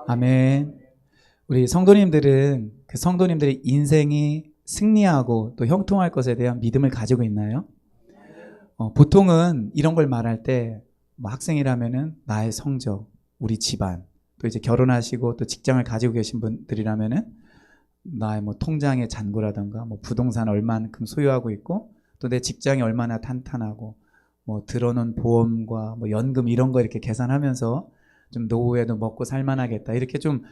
아멘. 우리 성도님들은 그 성도님들의 인생이 승리하고 또 형통할 것에 대한 믿음을 가지고 있나요? 보통은 이런 걸 말할 때 뭐 학생이라면은 나의 성적, 우리 집안, 또 이제 결혼하시고 또 직장을 가지고 계신 분들이라면은 나의 뭐 통장의 잔고라든가 뭐 부동산 얼마만큼 소유하고 있고 또 내 직장이 얼마나 탄탄하고 뭐 들어놓은 보험과 뭐 연금 이런 거 이렇게 계산하면서 좀 노후에도 먹고 살만하겠다 이렇게 좀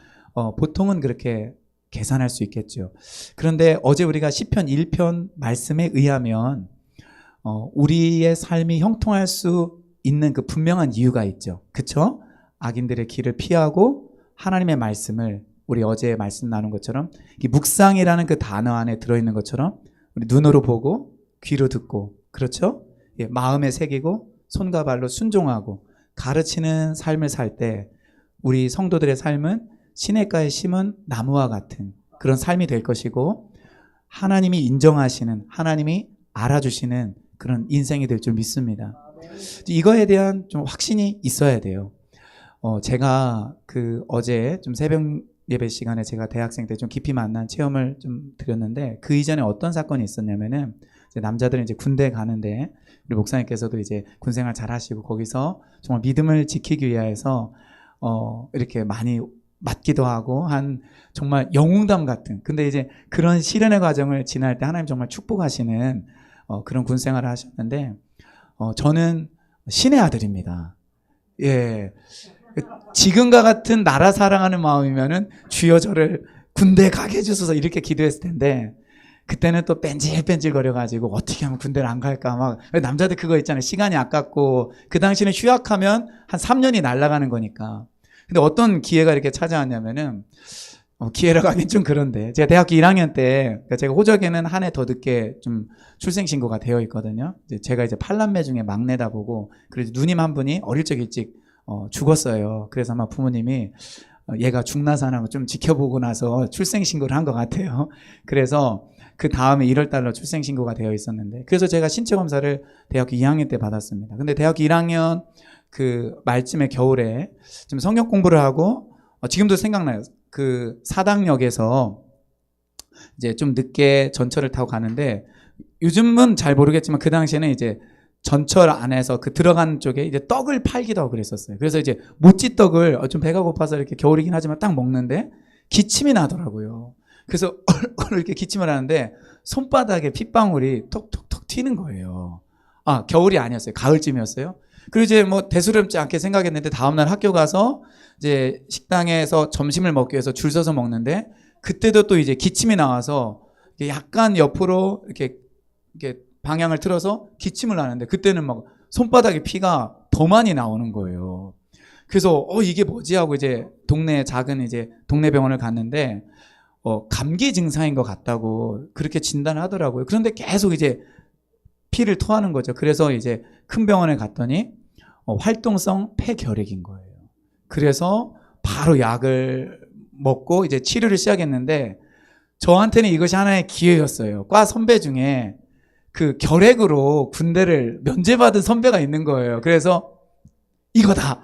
보통은 그렇게 계산할 수 있겠죠. 그런데 어제 우리가 시편 1편 말씀에 의하면 우리의 삶이 형통할 수 있는 그 분명한 이유가 있죠. 그쵸? 악인들의 길을 피하고 하나님의 말씀을 우리 어제 말씀 나눈 것처럼 이 묵상이라는 그 단어 안에 들어있는 것처럼 우리 눈으로 보고 귀로 듣고 그렇죠? 예, 마음에 새기고 손과 발로 순종하고 가르치는 삶을 살 때 우리 성도들의 삶은 시냇가에 심은 나무와 같은 그런 삶이 될 것이고 하나님이 인정하시는 하나님이 알아주시는 그런 인생이 될 줄 믿습니다. 이거에 대한 좀 확신이 있어야 돼요. 제가 그 어제 좀 새벽 예배 시간에 제가 대학생 때 좀 깊이 만난 체험을 좀 드렸는데 그 이전에 어떤 사건이 있었냐면은 이제 남자들은 이제 군대 가는데 우리 목사님께서도 이제 군생활 잘 하시고 거기서 정말 믿음을 지키기 위해서 이렇게 많이 맞기도 하고 한 정말 영웅담 같은 근데 이제 그런 시련의 과정을 지날 때 하나님 정말 축복하시는 그런 군생활을 하셨는데 저는 신의 아들입니다. 예. 지금과 같은 나라 사랑하는 마음이면은 주여 저를 군대 가게 해주소서 이렇게 기도했을 텐데 그때는 또 뺀질뺀질 거려가지고 어떻게 하면 군대를 안 갈까 막 남자들 그거 있잖아요. 시간이 아깝고 그 당시는 휴학하면 한 3년이 날아가는 거니까. 근데 어떤 기회가 이렇게 찾아왔냐면은 기회라고 하긴 좀 그런데 제가 대학교 1학년 때 그러니까 제가 호적에는 한 해 더 늦게 좀 출생신고가 되어 있거든요. 제가 이제 8남매 중에 막내다 보고 그래서 누님 한 분이 어릴 적 일찍 죽었어요. 그래서 아마 부모님이 얘가 죽나사나 좀 지켜보고 나서 출생신고를 한 것 같아요. 그래서 그 다음에 1월 달로 출생신고가 되어 있었는데 그래서 제가 신체검사를 대학교 2학년 때 받았습니다. 근데 대학교 1학년 그 말쯤에 겨울에 좀 성경 공부를 하고 지금도 생각나요. 그 사당역에서 이제 좀 늦게 전철을 타고 가는데 요즘은 잘 모르겠지만 그 당시에는 이제 전철 안에서 그 들어간 쪽에 이제 떡을 팔기도 하고 그랬었어요. 그래서 이제 모찌떡을 좀 배가 고파서 이렇게 겨울이긴 하지만 딱 먹는데 기침이 나더라고요. 그래서 이렇게 기침을 하는데 손바닥에 핏방울이 톡톡톡 튀는 거예요. 아, 겨울이 아니었어요. 가을쯤이었어요. 그리고 이제 뭐 대수롭지 않게 생각했는데 다음날 학교 가서 이제 식당에서 점심을 먹기 위해서 줄 서서 먹는데 그때도 또 이제 기침이 나와서 약간 옆으로 이렇게 방향을 틀어서 기침을 하는데 그때는 막 손바닥에 피가 더 많이 나오는 거예요. 그래서 이게 뭐지 하고 이제 동네 작은 이제 동네 병원을 갔는데 감기 증상인 것 같다고 그렇게 진단을 하더라고요. 그런데 계속 이제 피를 토하는 거죠. 그래서 이제 큰 병원에 갔더니 활동성 폐결핵인 거예요. 그래서 바로 약을 먹고 이제 치료를 시작했는데 저한테는 이것이 하나의 기회였어요. 과 선배 중에 그 결핵으로 군대를 면제받은 선배가 있는 거예요. 그래서 이거다.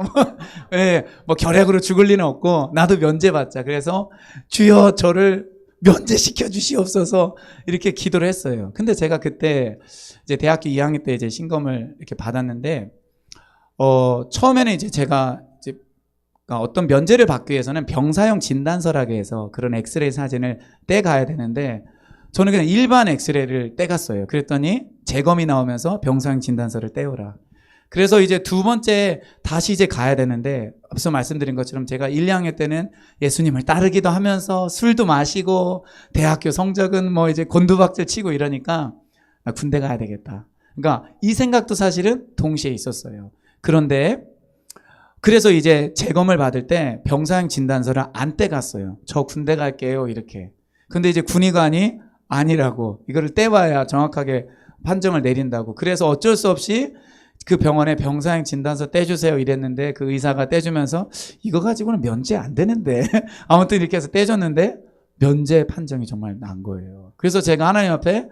네, 뭐 결핵으로 죽을 리는 없고 나도 면제받자. 그래서 주여 저를 면제시켜 주시옵소서 이렇게 기도를 했어요. 근데 제가 그때 이제 대학교 2학년 때 이제 신검을 이렇게 받았는데 처음에는 이제 제가 이제 어떤 면제를 받기 위해서는 병사용 진단서라고 해서 그런 엑스레이 사진을 떼가야 되는데 저는 그냥 일반 엑스레이를 떼갔어요. 그랬더니 재검이 나오면서 병사용 진단서를 떼오라. 그래서 이제 두 번째 다시 이제 가야 되는데 앞서 말씀드린 것처럼 제가 1, 2학년 때는 예수님을 따르기도 하면서 술도 마시고 대학교 성적은 뭐 이제 곤두박질 치고 이러니까 나 군대 가야 되겠다. 그러니까 이 생각도 사실은 동시에 있었어요. 그런데 그래서 이제 재검을 받을 때 병사용 진단서를 안 떼갔어요. 저 군대 갈게요 이렇게. 근데 이제 군의관이 아니라고 이거를 떼봐야 정확하게 판정을 내린다고. 그래서 어쩔 수 없이 그 병원에 병사용 진단서 떼주세요 이랬는데 그 의사가 떼주면서 이거 가지고는 면제 안 되는데 아무튼 이렇게 해서 떼줬는데 면제 판정이 정말 난 거예요. 그래서 제가 하나님 앞에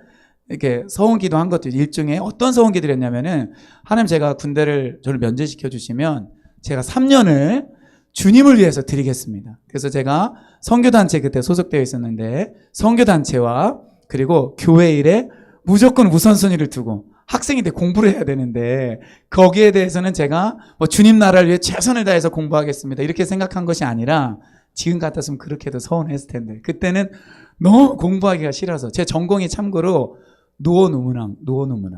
이렇게 서원기도 한 것도 일종의 어떤 서원기들이었냐면은 하나님 제가 군대를 저를 면제시켜 주시면 제가 3년을 주님을 위해서 드리겠습니다. 그래서 제가 선교단체 그때 소속되어 있었는데 선교단체와 그리고 교회 일에 무조건 우선순위를 두고 학생인데 공부를 해야 되는데 거기에 대해서는 제가 뭐 주님 나라를 위해 최선을 다해서 공부하겠습니다 이렇게 생각한 것이 아니라 지금 같았으면 그렇게도 서운했을 텐데 그때는 너무 공부하기가 싫어서 제 전공이 참고로 노어누문학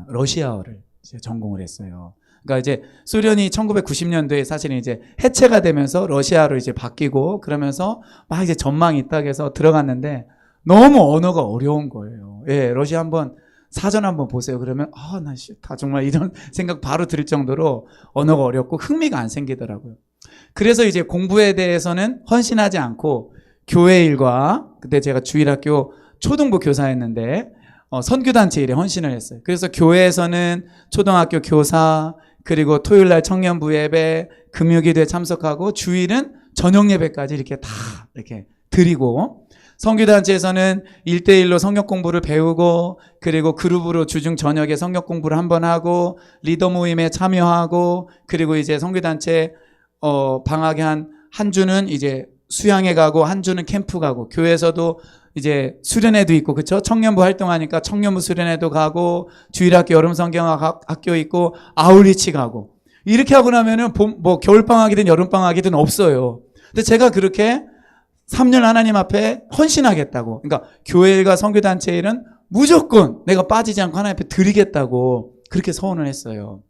러시아어를 이제 전공을 했어요. 그러니까 이제 소련이 1990년도에 사실은 이제 해체가 되면서 러시아로 이제 바뀌고 그러면서 막 이제 전망이 있다 해서 들어갔는데 너무 언어가 어려운 거예요. 예, 러시아 한번 사전 한번 보세요. 그러면 나 싫다 정말 이런 생각 바로 들 정도로 언어가 어렵고 흥미가 안 생기더라고요. 그래서 이제 공부에 대해서는 헌신하지 않고 교회 일과 그때 제가 주일학교 초등부 교사였는데 선교단체 일에 헌신을 했어요. 그래서 교회에서는 초등학교 교사 그리고 토요일날 청년부 예배 금요기도에 참석하고 주일은 저녁 예배까지 이렇게 다 이렇게 드리고 선교단체에서는 1대1로 성경 공부를 배우고 그리고 그룹으로 주중 저녁에 성경 공부를 한번 하고 리더 모임에 참여하고 그리고 이제 선교단체 방학에 한 주는 이제 수양회 가고 한 주는 캠프 가고 교회에서도 이제 수련회도 있고 그렇죠? 청년부 활동하니까 청년부 수련회도 가고 주일학교 여름 성경학 학교 있고 아울리치 가고 이렇게 하고 나면은 뭐 겨울 방학이든 여름 방학이든 없어요. 근데 제가 그렇게 3년 하나님 앞에 헌신하겠다고. 그러니까 교회가 선교단체 일은 무조건 내가 빠지지 않고 하나님 앞에 드리겠다고 그렇게 서원을 했어요.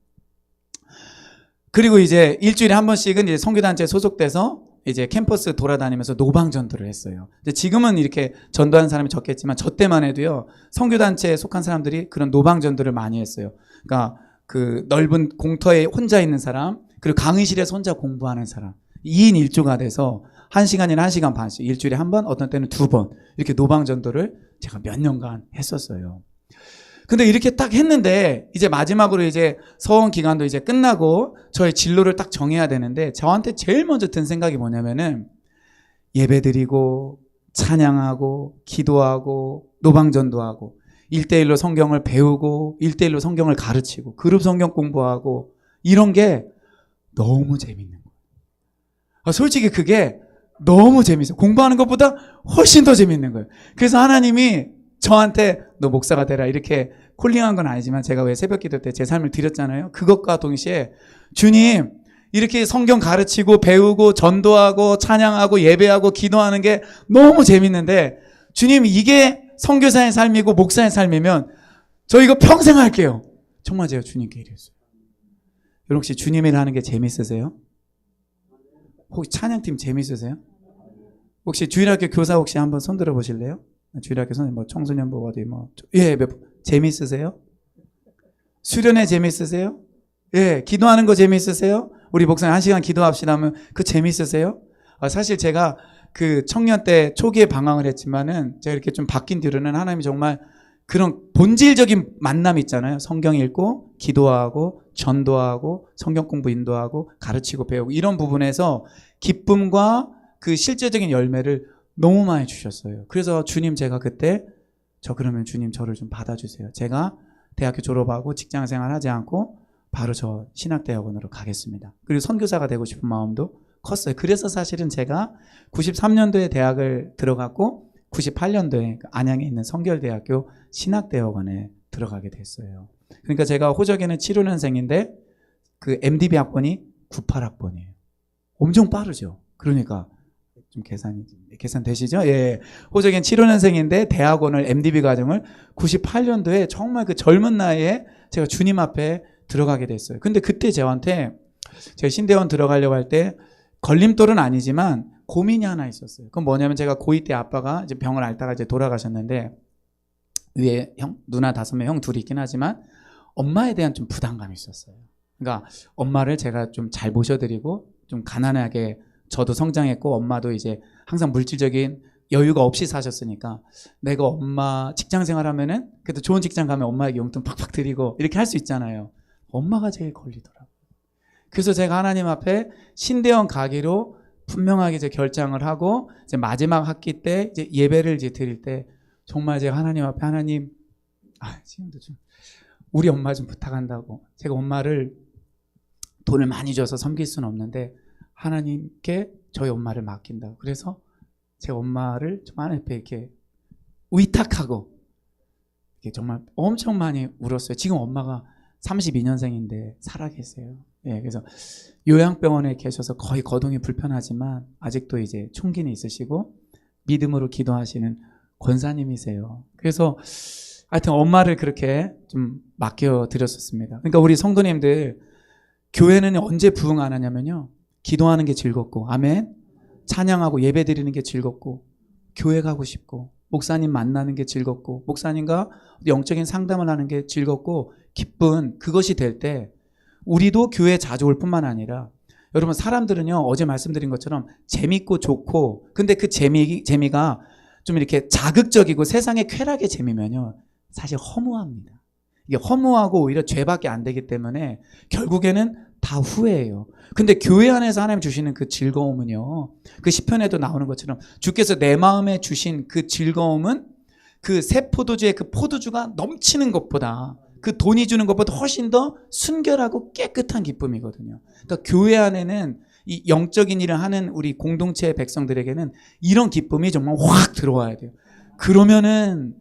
그리고 이제 일주일에 한 번씩은 이제 선교단체에 소속돼서 이제 캠퍼스 돌아다니면서 노방 전도를 했어요. 지금은 이렇게 전도하는 사람이 적겠지만 저 때만 해도요. 선교단체에 속한 사람들이 그런 노방 전도를 많이 했어요. 그러니까 그 넓은 공터에 혼자 있는 사람, 그리고 강의실에서 혼자 공부하는 사람. 2인 1조가 돼서 1시간이나 1시간 반씩 일주일에 한 번, 어떤 때는 2번 이렇게 노방 전도를 제가 몇 년간 했었어요. 근데 이렇게 딱 했는데 이제 마지막으로 이제 서원 기간도 이제 끝나고 저의 진로를 딱 정해야 되는데 저한테 제일 먼저 든 생각이 뭐냐면은 예배드리고 찬양하고 기도하고 노방전도하고 1대1로 성경을 배우고 1대1로 성경을 가르치고 그룹 성경 공부하고 이런 게 너무 재밌는 거예요. 솔직히 그게 너무 재밌어요. 공부하는 것보다 훨씬 더 재밌는 거예요. 그래서 하나님이 저한테 너 목사가 되라 이렇게 콜링한 건 아니지만 제가 왜 새벽 기도 때 제 삶을 드렸잖아요. 그것과 동시에 주님 이렇게 성경 가르치고 배우고 전도하고 찬양하고 예배하고 기도하는 게 너무 재밌는데 주님 이게 선교사의 삶이고 목사의 삶이면 저 이거 평생 할게요. 정말 제가 주님께 이랬어요. 여러분 혹시 주님 일 하는 게 재밌으세요? 혹시 찬양팀 재밌으세요? 혹시 주일학교 교사 혹시 한번 손 들어 보실래요? 주일학교 선생님 뭐 청소년부 어디 재밌으세요? 수련회 재밌으세요? 예, 기도하는 거 재밌으세요? 우리 목사님 1시간 기도합시다 하면 그 재밌으세요? 사실 제가 그 청년 때 초기에 방황을 했지만은 제가 이렇게 좀 바뀐 뒤로는 하나님이 정말 그런 본질적인 만남 있잖아요. 성경 읽고 기도하고 전도하고 성경 공부 인도하고 가르치고 배우고 이런 부분에서 기쁨과 그 실제적인 열매를 너무 많이 주셨어요. 그래서 주님 제가 그때 그러면 주님 저를 좀 받아주세요. 제가 대학교 졸업하고 직장생활 하지 않고 바로 저 신학대학원으로 가겠습니다. 그리고 선교사가 되고 싶은 마음도 컸어요. 그래서 사실은 제가 93년도에 대학을 들어갔고 98년도에 안양에 있는 성결대학교 신학대학원에 들어가게 됐어요. 그러니까 제가 호적에는 75년생인데 그 MDB 학번이 98학번이에요. 엄청 빠르죠. 그러니까 좀 계산 되시죠? 예. 호적엔 75년생인데 대학원을 MDB 과정을 98년도에 정말 그 젊은 나이에 제가 주님 앞에 들어가게 됐어요. 근데 그때 저한테 제가 신대원 들어가려고 할 때 걸림돌은 아니지만 고민이 하나 있었어요. 그건 뭐냐면 제가 고2 때 아빠가 이제 병을 앓다가 이제 돌아가셨는데 위에 누나 5명, 형 2이 있긴 하지만 엄마에 대한 좀 부담감이 있었어요. 그러니까 엄마를 제가 좀 잘 모셔드리고 좀 가난하게 저도 성장했고 엄마도 이제 항상 물질적인 여유가 없이 사셨으니까 내가 엄마 직장 생활하면은 그래도 좋은 직장 가면 엄마에게 용돈 팍팍 드리고 이렇게 할 수 있잖아요. 엄마가 제일 걸리더라고요. 그래서 제가 하나님 앞에 신대원 가기로 분명하게 이제 결정을 하고 이제 마지막 학기 때 이제 예배를 이제 드릴 때 정말 제가 하나님 앞에 하나님 지금도 좀 우리 엄마 좀 부탁한다고 제가 엄마를 돈을 많이 줘서 섬길 수는 없는데 하나님께 저희 엄마를 맡긴다. 그래서 제 엄마를 좀 하나님 앞에 이렇게 위탁하고 이렇게 정말 엄청 많이 울었어요. 지금 엄마가 32년생인데 살아계세요. 예, 그래서 요양병원에 계셔서 거의 거동이 불편하지만 아직도 이제 총기는 있으시고 믿음으로 기도하시는 권사님이세요. 그래서 하여튼 엄마를 그렇게 좀 맡겨드렸었습니다. 그러니까 우리 성도님들, 교회는 언제 부흥 안 하냐면요, 기도하는 게 즐겁고, 아멘, 찬양하고 예배 드리는 게 즐겁고, 교회 가고 싶고, 목사님 만나는 게 즐겁고, 목사님과 영적인 상담을 하는 게 즐겁고 기쁜 그것이 될 때 우리도 교회에 자주 올 뿐만 아니라, 여러분 사람들은요, 어제 말씀드린 것처럼 재밌고 좋고, 근데 그 재미가 좀 이렇게 자극적이고 세상의 쾌락의 재미면요, 사실 허무합니다. 이게 허무하고 오히려 죄밖에 안 되기 때문에 결국에는 다 후회해요. 근데 교회 안에서 하나님 주시는 그 즐거움은요, 그 시편에도 나오는 것처럼 주께서 내 마음에 주신 그 즐거움은 그 새 포도주의 그 포도주가 넘치는 것보다, 그 돈이 주는 것보다 훨씬 더 순결하고 깨끗한 기쁨이거든요. 그러니까 교회 안에는 이 영적인 일을 하는 우리 공동체의 백성들에게는 이런 기쁨이 정말 확 들어와야 돼요. 그러면은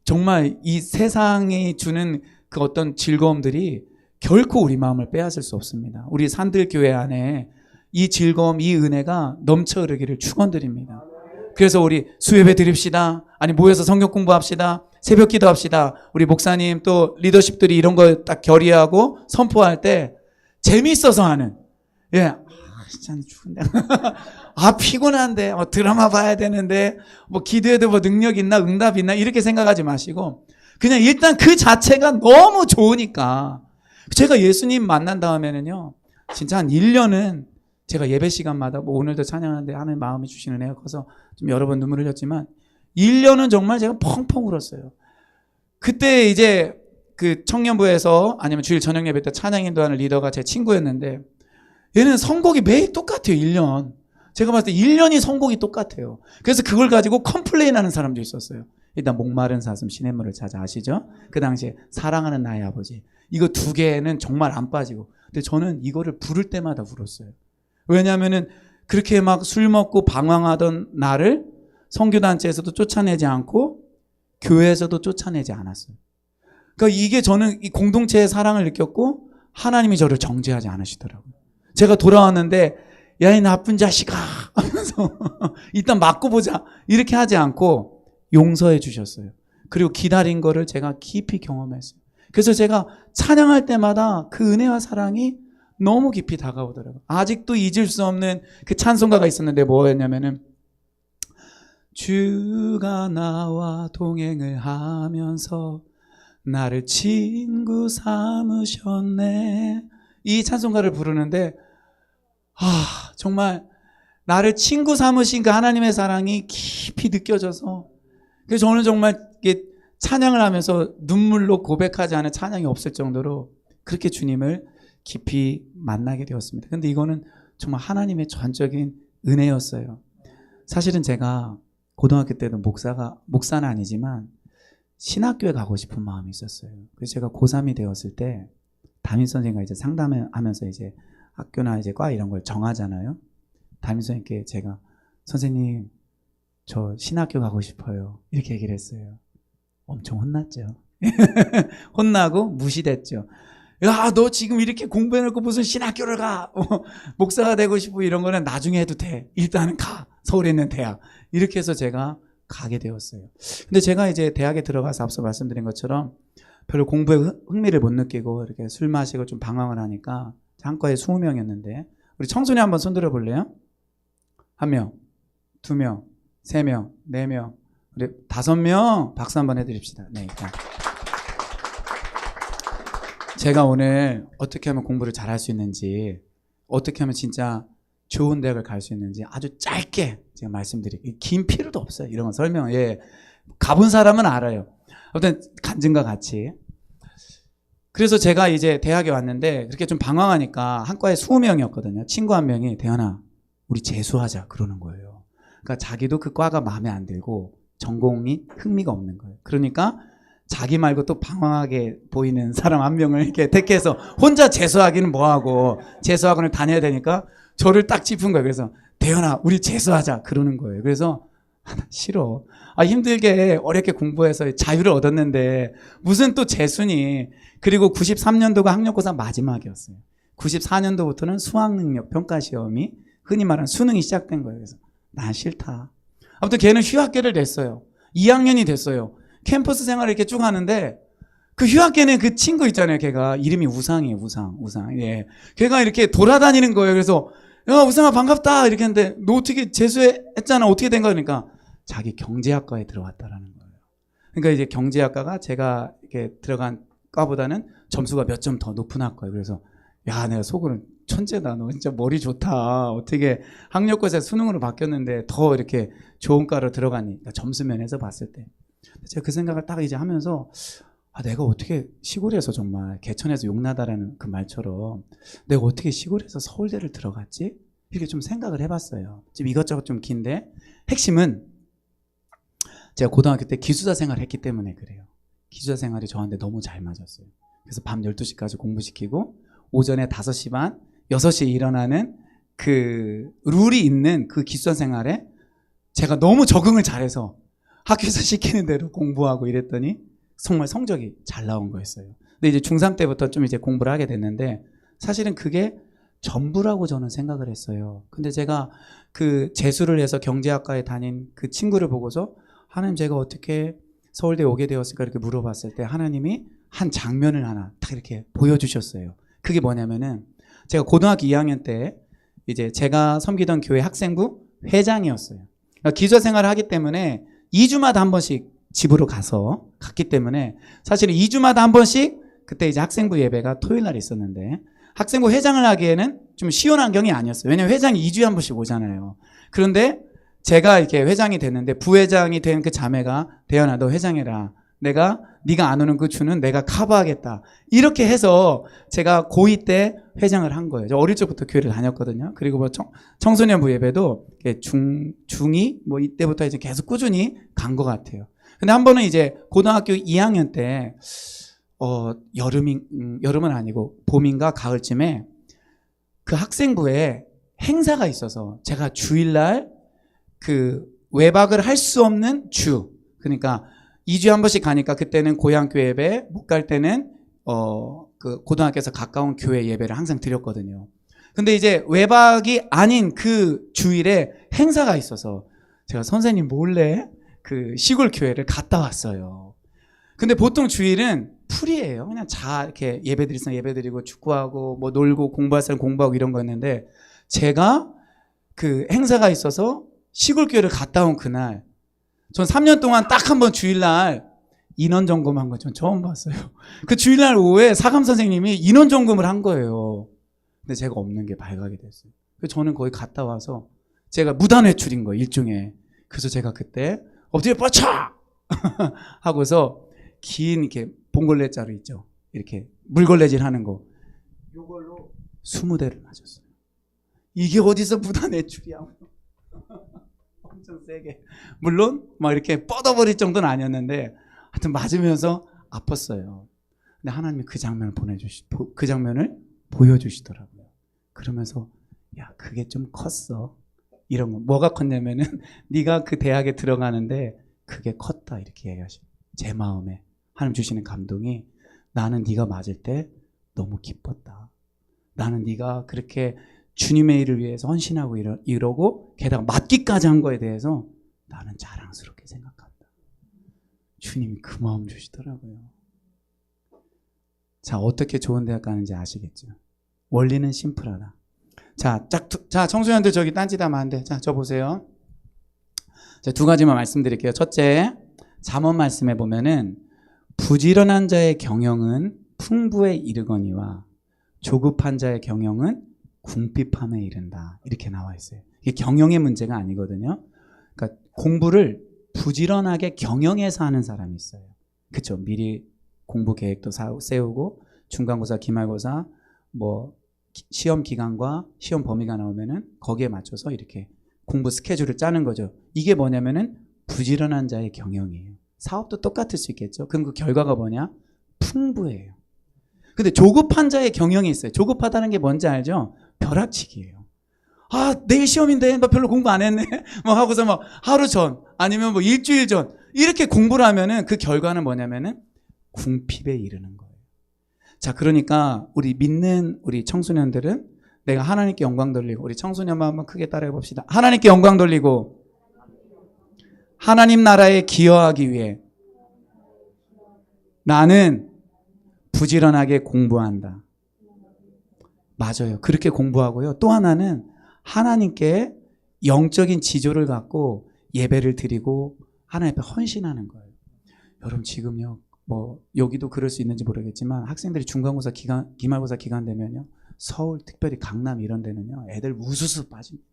정말 이 세상이 주는 그 어떤 즐거움들이 결코 우리 마음을 빼앗을 수 없습니다. 우리 산들교회 안에 이 즐거움, 이 은혜가 넘쳐 흐르기를 축원드립니다. 그래서 우리 수예배 드립시다. 아니 모여서 성경 공부합시다. 새벽 기도합시다. 우리 목사님 또 리더십들이 이런 거 딱 결의하고 선포할 때 재미있어서 하는, 예, 진짜 죽은데 피곤한데 드라마 봐야 되는데 뭐 기도해도 뭐 능력 있나 응답 있나 이렇게 생각하지 마시고 그냥 일단 그 자체가 너무 좋으니까. 제가 예수님 만난 다음에는요, 진짜 한 1년은 제가 예배 시간마다 뭐 오늘도 찬양하는데 하나님 마음이 주시는 애가 커서 좀 여러 번 눈물을 흘렸지만 1년은 정말 제가 펑펑 울었어요. 그때 이제 그 청년부에서 아니면 주일 저녁 예배 때 찬양 인도하는 리더가 제 친구였는데, 얘는 선곡이 매일 똑같아요. 1년. 제가 봤을 때 1년이 선곡이 똑같아요. 그래서 그걸 가지고 컴플레인 하는 사람도 있었어요. 일단 목마른 사슴 시냇물을 찾아, 아시죠? 그 당시에 사랑하는 나의 아버지, 이거 두 개는 정말 안 빠지고. 근데 저는 이거를 부를 때마다 울었어요. 왜냐하면은 그렇게 막 술 먹고 방황하던 나를 선교단체에서도 쫓아내지 않고 교회에서도 쫓아내지 않았어요. 그러니까 이게 저는 이 공동체의 사랑을 느꼈고 하나님이 저를 정죄하지 않으시더라고요. 제가 돌아왔는데 야, 이 나쁜 자식아 하면서 일단 맞고 보자 이렇게 하지 않고 용서해 주셨어요. 그리고 기다린 거를 제가 깊이 경험했어요. 그래서 제가 찬양할 때마다 그 은혜와 사랑이 너무 깊이 다가오더라고요. 아직도 잊을 수 없는 그 찬송가가 있었는데 뭐였냐면은, 주가 나와 동행을 하면서 나를 친구 삼으셨네. 이 찬송가를 부르는데 정말 나를 친구 삼으신 그 하나님의 사랑이 깊이 느껴져서, 그래서 저는 정말 찬양을 하면서 눈물로 고백하지 않은 찬양이 없을 정도로 그렇게 주님을 깊이 만나게 되었습니다. 근데 이거는 정말 하나님의 전적인 은혜였어요. 사실은 제가 고등학교 때도 목사는 아니지만 신학교에 가고 싶은 마음이 있었어요. 그래서 제가 고3이 되었을 때 담임선생님과 이제 상담하면서 이제 학교나 이제 과 이런 걸 정하잖아요. 담임선생님께 제가 선생님, 저 신학교 가고 싶어요. 이렇게 얘기를 했어요. 엄청 혼났죠. 혼나고 무시됐죠. 야, 너 지금 이렇게 공부해놓고 무슨 신학교를 가? 목사가 되고 싶고 이런 거는 나중에 해도 돼. 일단은 가. 서울에 있는 대학. 이렇게 해서 제가 가게 되었어요. 근데 제가 이제 대학에 들어가서 앞서 말씀드린 것처럼 별로 공부에 흥미를 못 느끼고 이렇게 술 마시고 좀 방황을 하니까 한과에 20명이었는데, 우리 청소년 한번 손들어 볼래요? 1명, 2명, 3명, 4명, 우리 5명 박수 한번 해드립시다. 네, 일단. 제가 오늘 어떻게 하면 공부를 잘할 수 있는지, 어떻게 하면 진짜 좋은 대학을 갈 수 있는지 아주 짧게 제가 말씀드릴게요. 긴 필요도 없어요. 이런 건 설명. 예, 가본 사람은 알아요. 아무튼 간증과 같이. 그래서 제가 이제 대학에 왔는데 그렇게 좀 방황하니까 한과에 20명이었거든요. 친구 한 명이 대현아, 우리 재수하자 그러는 거예요. 그러니까 자기도 그 과가 마음에 안 들고 전공이 흥미가 없는 거예요. 그러니까 자기 말고 또 방황하게 보이는 사람 한 명을 이렇게 택해서 혼자 재수하기는 뭐하고 재수학원을 다녀야 되니까 저를 딱 짚은 거예요. 그래서 대현아 우리 재수하자 그러는 거예요. 그래서 싫어. 힘들게 어렵게 공부해서 자유를 얻었는데 무슨 또 재수니. 그리고 93년도가 학력고사 마지막이었어요. 94년도부터는 수학능력 평가시험이 흔히 말하는 수능이 시작된 거예요. 그래서 난 싫다. 아무튼 걔는 휴학계를 냈어요. 2학년이 됐어요. 캠퍼스 생활을 이렇게 쭉 하는데 그 휴학계는 그 친구 있잖아요. 걔가 이름이 우상이에요. 우상. 예. 걔가 이렇게 돌아다니는 거예요. 그래서 야 우상아 반갑다 이렇게 했는데 너 어떻게 재수했잖아. 어떻게 된 거야? 그러니까 자기 경제학과에 들어갔다라는 거예요. 그러니까 이제 경제학과가 제가 이렇게 들어간 과보다는 점수가 몇 점 더 높은 학과예요. 그래서 야 내가 속으로는 천재다. 너 진짜 머리 좋다. 어떻게 학력고사 수능으로 바뀌었는데 더 이렇게 좋은 과로 들어가니. 그러니까 점수 면에서 봤을 때. 제가 그 생각을 딱 이제 하면서 내가 어떻게 시골에서 정말 개천에서 용나다라는 그 말처럼 내가 어떻게 시골에서 서울대를 들어갔지? 이렇게 좀 생각을 해봤어요. 지금 이것저것 좀 긴데 핵심은 제가 고등학교 때 기숙사 생활을 했기 때문에 그래요. 기숙사 생활이 저한테 너무 잘 맞았어요. 그래서 밤 12시까지 공부시키고 오전에 5시 반, 6시에 일어나는 그 룰이 있는 그 기숙사 생활에 제가 너무 적응을 잘해서 학교에서 시키는 대로 공부하고 이랬더니 정말 성적이 잘 나온 거였어요. 근데 이제 중3 때부터 좀 이제 공부를 하게 됐는데 사실은 그게 전부라고 저는 생각을 했어요. 근데 제가 그 재수를 해서 경제학과에 다닌 그 친구를 보고서 하나님 제가 어떻게 서울대에 오게 되었을까 이렇게 물어봤을 때 하나님이 한 장면을 하나 딱 이렇게 보여주셨어요. 그게 뭐냐면은 제가 고등학교 2학년 때 이제 제가 섬기던 교회 학생부 회장이었어요. 그러니까 기숙사 생활을 하기 때문에 2주마다 한 번씩 집으로 갔기 때문에 사실은 2주마다 한 번씩 그때 이제 학생부 예배가 토요일 날 있었는데 학생부 회장을 하기에는 좀 쉬운 환경이 아니었어요. 왜냐면 회장이 2주에 한 번씩 오잖아요. 그런데 제가 이렇게 회장이 됐는데 부회장이 된 그 자매가 대현아 너 회장해라. 네가 안 오는 그 주는 내가 커버하겠다. 이렇게 해서 제가 고2 때 회장을 한 거예요. 저 어릴 적부터 교회를 다녔거든요. 그리고 뭐 청소년부 예배도 중2 뭐 이때부터 이제 계속 꾸준히 간 것 같아요. 근데 한 번은 이제 고등학교 2학년 때 여름은 아니고 봄인가 가을쯤에 그 학생부에 행사가 있어서 제가 주일날 그 외박을 할 수 없는 그러니까 2주에 한 번씩 가니까 그때는 고향 교회 예배, 못 갈 때는 그 고등학교에서 가까운 교회 예배를 항상 드렸거든요. 근데 이제 외박이 아닌 그 주일에 행사가 있어서 제가 선생님 몰래 그 시골 교회를 갔다 왔어요. 근데 보통 주일은 풀이에요. 그냥 이렇게 예배드릴 사람 예배드리고 축구하고 뭐 놀고 공부할 사람 공부하고 이런 거였는데 제가 그 행사가 있어서 시골 교회를 갔다 온 그날 전 3년 동안 딱 한 번 주일날 인원 점검한 거 전 처음 봤어요. 그 주일날 오후에 사감 선생님이 인원 점검을 한 거예요. 근데 제가 없는 게 발각이 됐어요. 그래서 저는 거기 갔다 와서 제가 무단 외출인 거예요, 일종의. 그래서 제가 그때 엎드려 뻗쳐! 하고서 긴 이렇게 봉골레 자루 있죠. 이렇게 물걸레질 하는 거. 요걸로 20대를 맞았어요. 이게 어디서 무단 외출이야. 엄청 세게. 물론 막 이렇게 뻗어버릴 정도는 아니었는데 하여튼 맞으면서 아팠어요. 근데 하나님이 그 장면을 그 장면을 보여주시더라고요. 그러면서 야 그게 좀 컸어. 이런 거 뭐가 컸냐면은 네가 그 대학에 들어가는데 그게 컸다 이렇게 얘기하시고 제 마음에 하나님 주시는 감동이 나는 네가 맞을 때 너무 기뻤다. 나는 네가 그렇게 주님의 일을 위해서 헌신하고 이러고 게다가 맞기까지 한 거에 대해서 나는 자랑스럽게 생각한다. 주님이 그 마음 주시더라고요. 자, 어떻게 좋은 대학 가는지 아시겠죠? 원리는 심플하다. 자, 청소년들 저기 딴짓하면 안 돼. 자, 저 보세요. 자, 2가지만 말씀드릴게요. 첫째, 잠언 말씀에 보면은 부지런한 자의 경영은 풍부에 이르거니와 조급한 자의 경영은 궁핍함에 이른다. 이렇게 나와 있어요. 이게 경영의 문제가 아니거든요. 그러니까 공부를 부지런하게 경영해서 하는 사람이 있어요. 그렇죠? 미리 공부 계획도 세우고 중간고사, 기말고사, 뭐 시험 기간과 시험 범위가 나오면은 거기에 맞춰서 이렇게 공부 스케줄을 짜는 거죠. 이게 뭐냐면은 부지런한 자의 경영이에요. 사업도 똑같을 수 있겠죠. 그럼 그 결과가 뭐냐? 풍부해요. 근데 조급한 자의 경영이 있어요. 조급하다는 게 뭔지 알죠? 벼락치기예요. 아, 내일 시험인데 나 별로 공부 안 했네. 뭐 하고서 뭐 하루 전 아니면 뭐 일주일 전 이렇게 공부를 하면은 그 결과는 뭐냐면은 궁핍에 이르는 거예요. 자, 그러니까 우리 믿는 우리 청소년들은 내가 하나님께 영광 돌리고, 우리 청소년만 한번 크게 따라해 봅시다. 하나님께 영광 돌리고 하나님 나라에 기여하기 위해 나는 부지런하게 공부한다. 맞아요. 그렇게 공부하고요. 또 하나는 하나님께 영적인 지조를 갖고 예배를 드리고 하나님 앞에 헌신하는 거예요. 여러분 지금요, 뭐 여기도 그럴 수 있는지 모르겠지만 학생들이 중간고사 기간, 기말고사 기간 되면요, 서울 특별히 강남 이런 데는요 애들 우수수 빠집니다.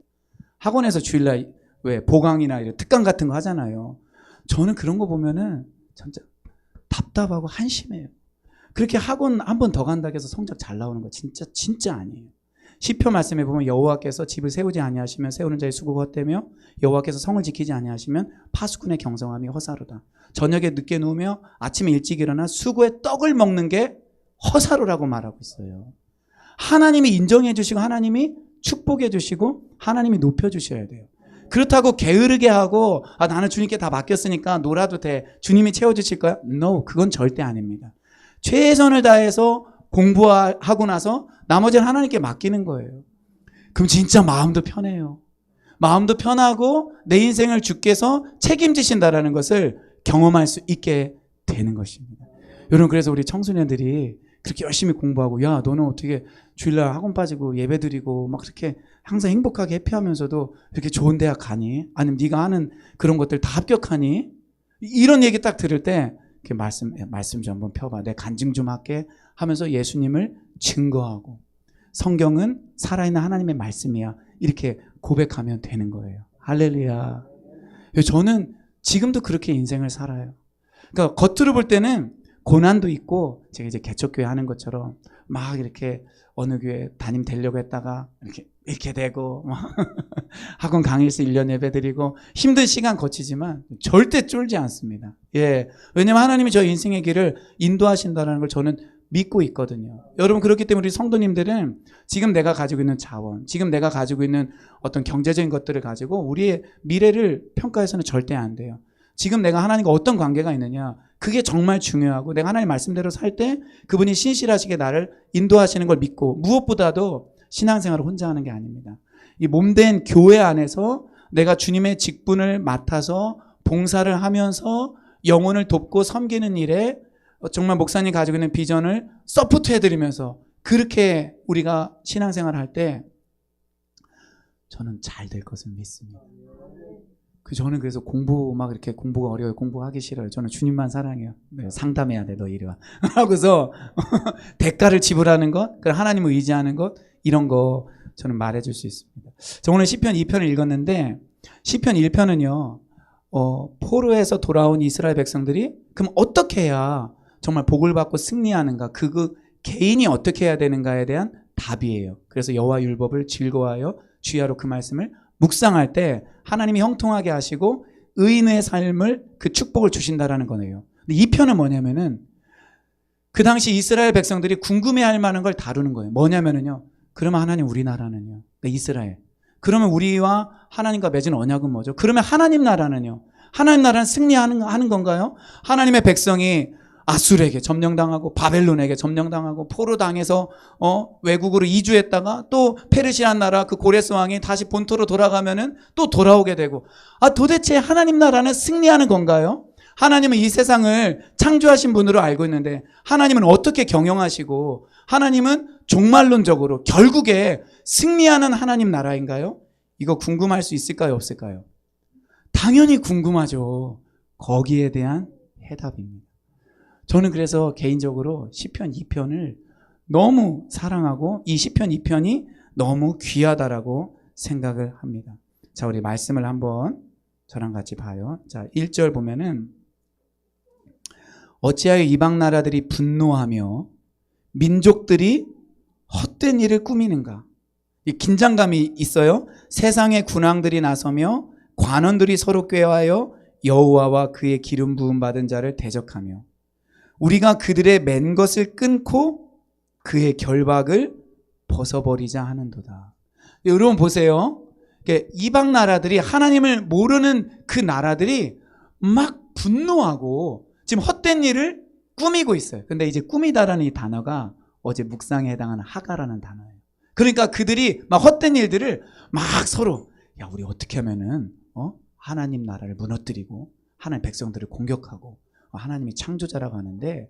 학원에서 주일날 왜 보강이나 이런 특강 같은 거 하잖아요. 저는 그런 거 보면은 진짜 답답하고 한심해요. 그렇게 학원 한 번 더 간다고 해서 성적 잘 나오는 거 진짜 아니에요. 시편 말씀에 보면 여호와께서 집을 세우지 아니하시면 세우는 자의 수고가 헛되며 여호와께서 성을 지키지 아니하시면 파수꾼의 경성함이 허사로다. 저녁에 늦게 누우며 아침에 일찍 일어나 수고의 떡을 먹는 게 허사로라고 말하고 있어요. 하나님이 인정해 주시고 하나님이 축복해 주시고 하나님이 높여 주셔야 돼요. 그렇다고 게으르게 하고 아 나는 주님께 다 맡겼으니까 놀아도 돼, 주님이 채워주실 거야? No, 그건 절대 아닙니다. 최선을 다해서 공부하고 나서 나머지는 하나님께 맡기는 거예요. 그럼 진짜 마음도 편해요. 마음도 편하고 내 인생을 주께서 책임지신다라는 것을 경험할 수 있게 되는 것입니다. 여러분, 그래서 우리 청소년들이 그렇게 열심히 공부하고, 야 너는 어떻게 주일날 학원 빠지고 예배 드리고 막 그렇게 항상 행복하게 해피하면서도 이렇게 좋은 대학 가니? 아니면 네가 하는 그런 것들 다 합격하니? 이런 얘기 딱 들을 때 말씀 좀 한번 펴봐, 내 간증 좀 할게 하면서 예수님을 증거하고, 성경은 살아있는 하나님의 말씀이야, 이렇게 고백하면 되는 거예요. 할렐루야. 저는 지금도 그렇게 인생을 살아요. 그러니까 겉으로 볼 때는 고난도 있고, 제가 이제 개척교회 하는 것처럼 막 이렇게 어느 교회 담임 되려고 했다가 이렇게 되고 학원 강의에서 1년 예배 드리고 힘든 시간 거치지만 절대 쫄지 않습니다. 예. 왜냐면 하나님이 저 인생의 길을 인도하신다는 걸 저는 믿고 있거든요. 여러분, 그렇기 때문에 우리 성도님들은 지금 내가 가지고 있는 자원, 지금 내가 가지고 있는 어떤 경제적인 것들을 가지고 우리의 미래를 평가해서는 절대 안 돼요. 지금 내가 하나님과 어떤 관계가 있느냐, 그게 정말 중요하고, 내가 하나님 말씀대로 살 때 그분이 신실하시게 나를 인도하시는 걸 믿고, 무엇보다도 신앙생활을 혼자 하는 게 아닙니다. 이 몸된 교회 안에서 내가 주님의 직분을 맡아서 봉사를 하면서 영혼을 돕고 섬기는 일에 정말 목사님 가지고 있는 비전을 서포트해드리면서 그렇게 우리가 신앙생활을 할 때 저는 잘 될 것을 믿습니다. 저는 그래서 막 이렇게 공부가 어려워요. 공부하기 싫어요. 저는 주님만 사랑해요. 네, 상담해야 돼, 너 이리 와. 하고서 대가를 지불하는 것, 하나님을 의지하는 것, 이런 거 저는 말해줄 수 있습니다. 저 오늘 시편 2편을 읽었는데, 시편 1편은요, 포로에서 돌아온 이스라엘 백성들이 그럼 어떻게 해야 정말 복을 받고 승리하는가, 그 개인이 어떻게 해야 되는가에 대한 답이에요. 그래서 여호와 율법을 즐거워하여 주야로 그 말씀을 묵상할 때 하나님이 형통하게 하시고 의인의 삶을, 그 축복을 주신다라는 거네요. 근데 이 편은 뭐냐면은 그 당시 이스라엘 백성들이 궁금해할 만한 걸 다루는 거예요. 뭐냐면은요, 그러면 하나님 우리나라는요, 그러니까 이스라엘, 그러면 우리와 하나님과 맺은 언약은 뭐죠? 그러면 하나님 나라는요, 하나님 나라는 승리하는 건가요? 하나님의 백성이 아술에게 점령당하고 바벨론에게 점령당하고 포로당해서 외국으로 이주했다가 또 페르시아 나라 그 고레스 왕이 다시 본토로 돌아가면은 또 돌아오게 되고, 도대체 하나님 나라는 승리하는 건가요? 하나님은 이 세상을 창조하신 분으로 알고 있는데 하나님은 어떻게 경영하시고, 하나님은 종말론적으로 결국에 승리하는 하나님 나라인가요? 이거 궁금할 수 있을까요, 없을까요? 당연히 궁금하죠. 거기에 대한 해답입니다. 저는 그래서 개인적으로 시편 2편을 너무 사랑하고 이 시편 2편이 너무 귀하다라고 생각을 합니다. 자, 우리 말씀을 한번 저랑 같이 봐요. 자, 1절 보면은 어찌하여 이방 나라들이 분노하며 민족들이 헛된 일을 꾸미는가. 이 긴장감이 있어요. 세상의 군왕들이 나서며 관원들이 서로 꾀하여 여호와와 그의 기름 부음 받은 자를 대적하며 우리가 그들의 맨 것을 끊고 그의 결박을 벗어버리자 하는도다. 여러분 보세요. 이방 나라들이 하나님을 모르는 그 나라들이 막 분노하고 지금 헛된 일을 꾸미고 있어요. 근데 이제 꾸미다라는 이 단어가 어제 묵상에 해당하는 하가라는 단어예요. 그러니까 그들이 막 헛된 일들을 막 서로 야 우리 어떻게 하면은 하나님 나라를 무너뜨리고 하나님 백성들을 공격하고 하나님이 창조자라고 하는데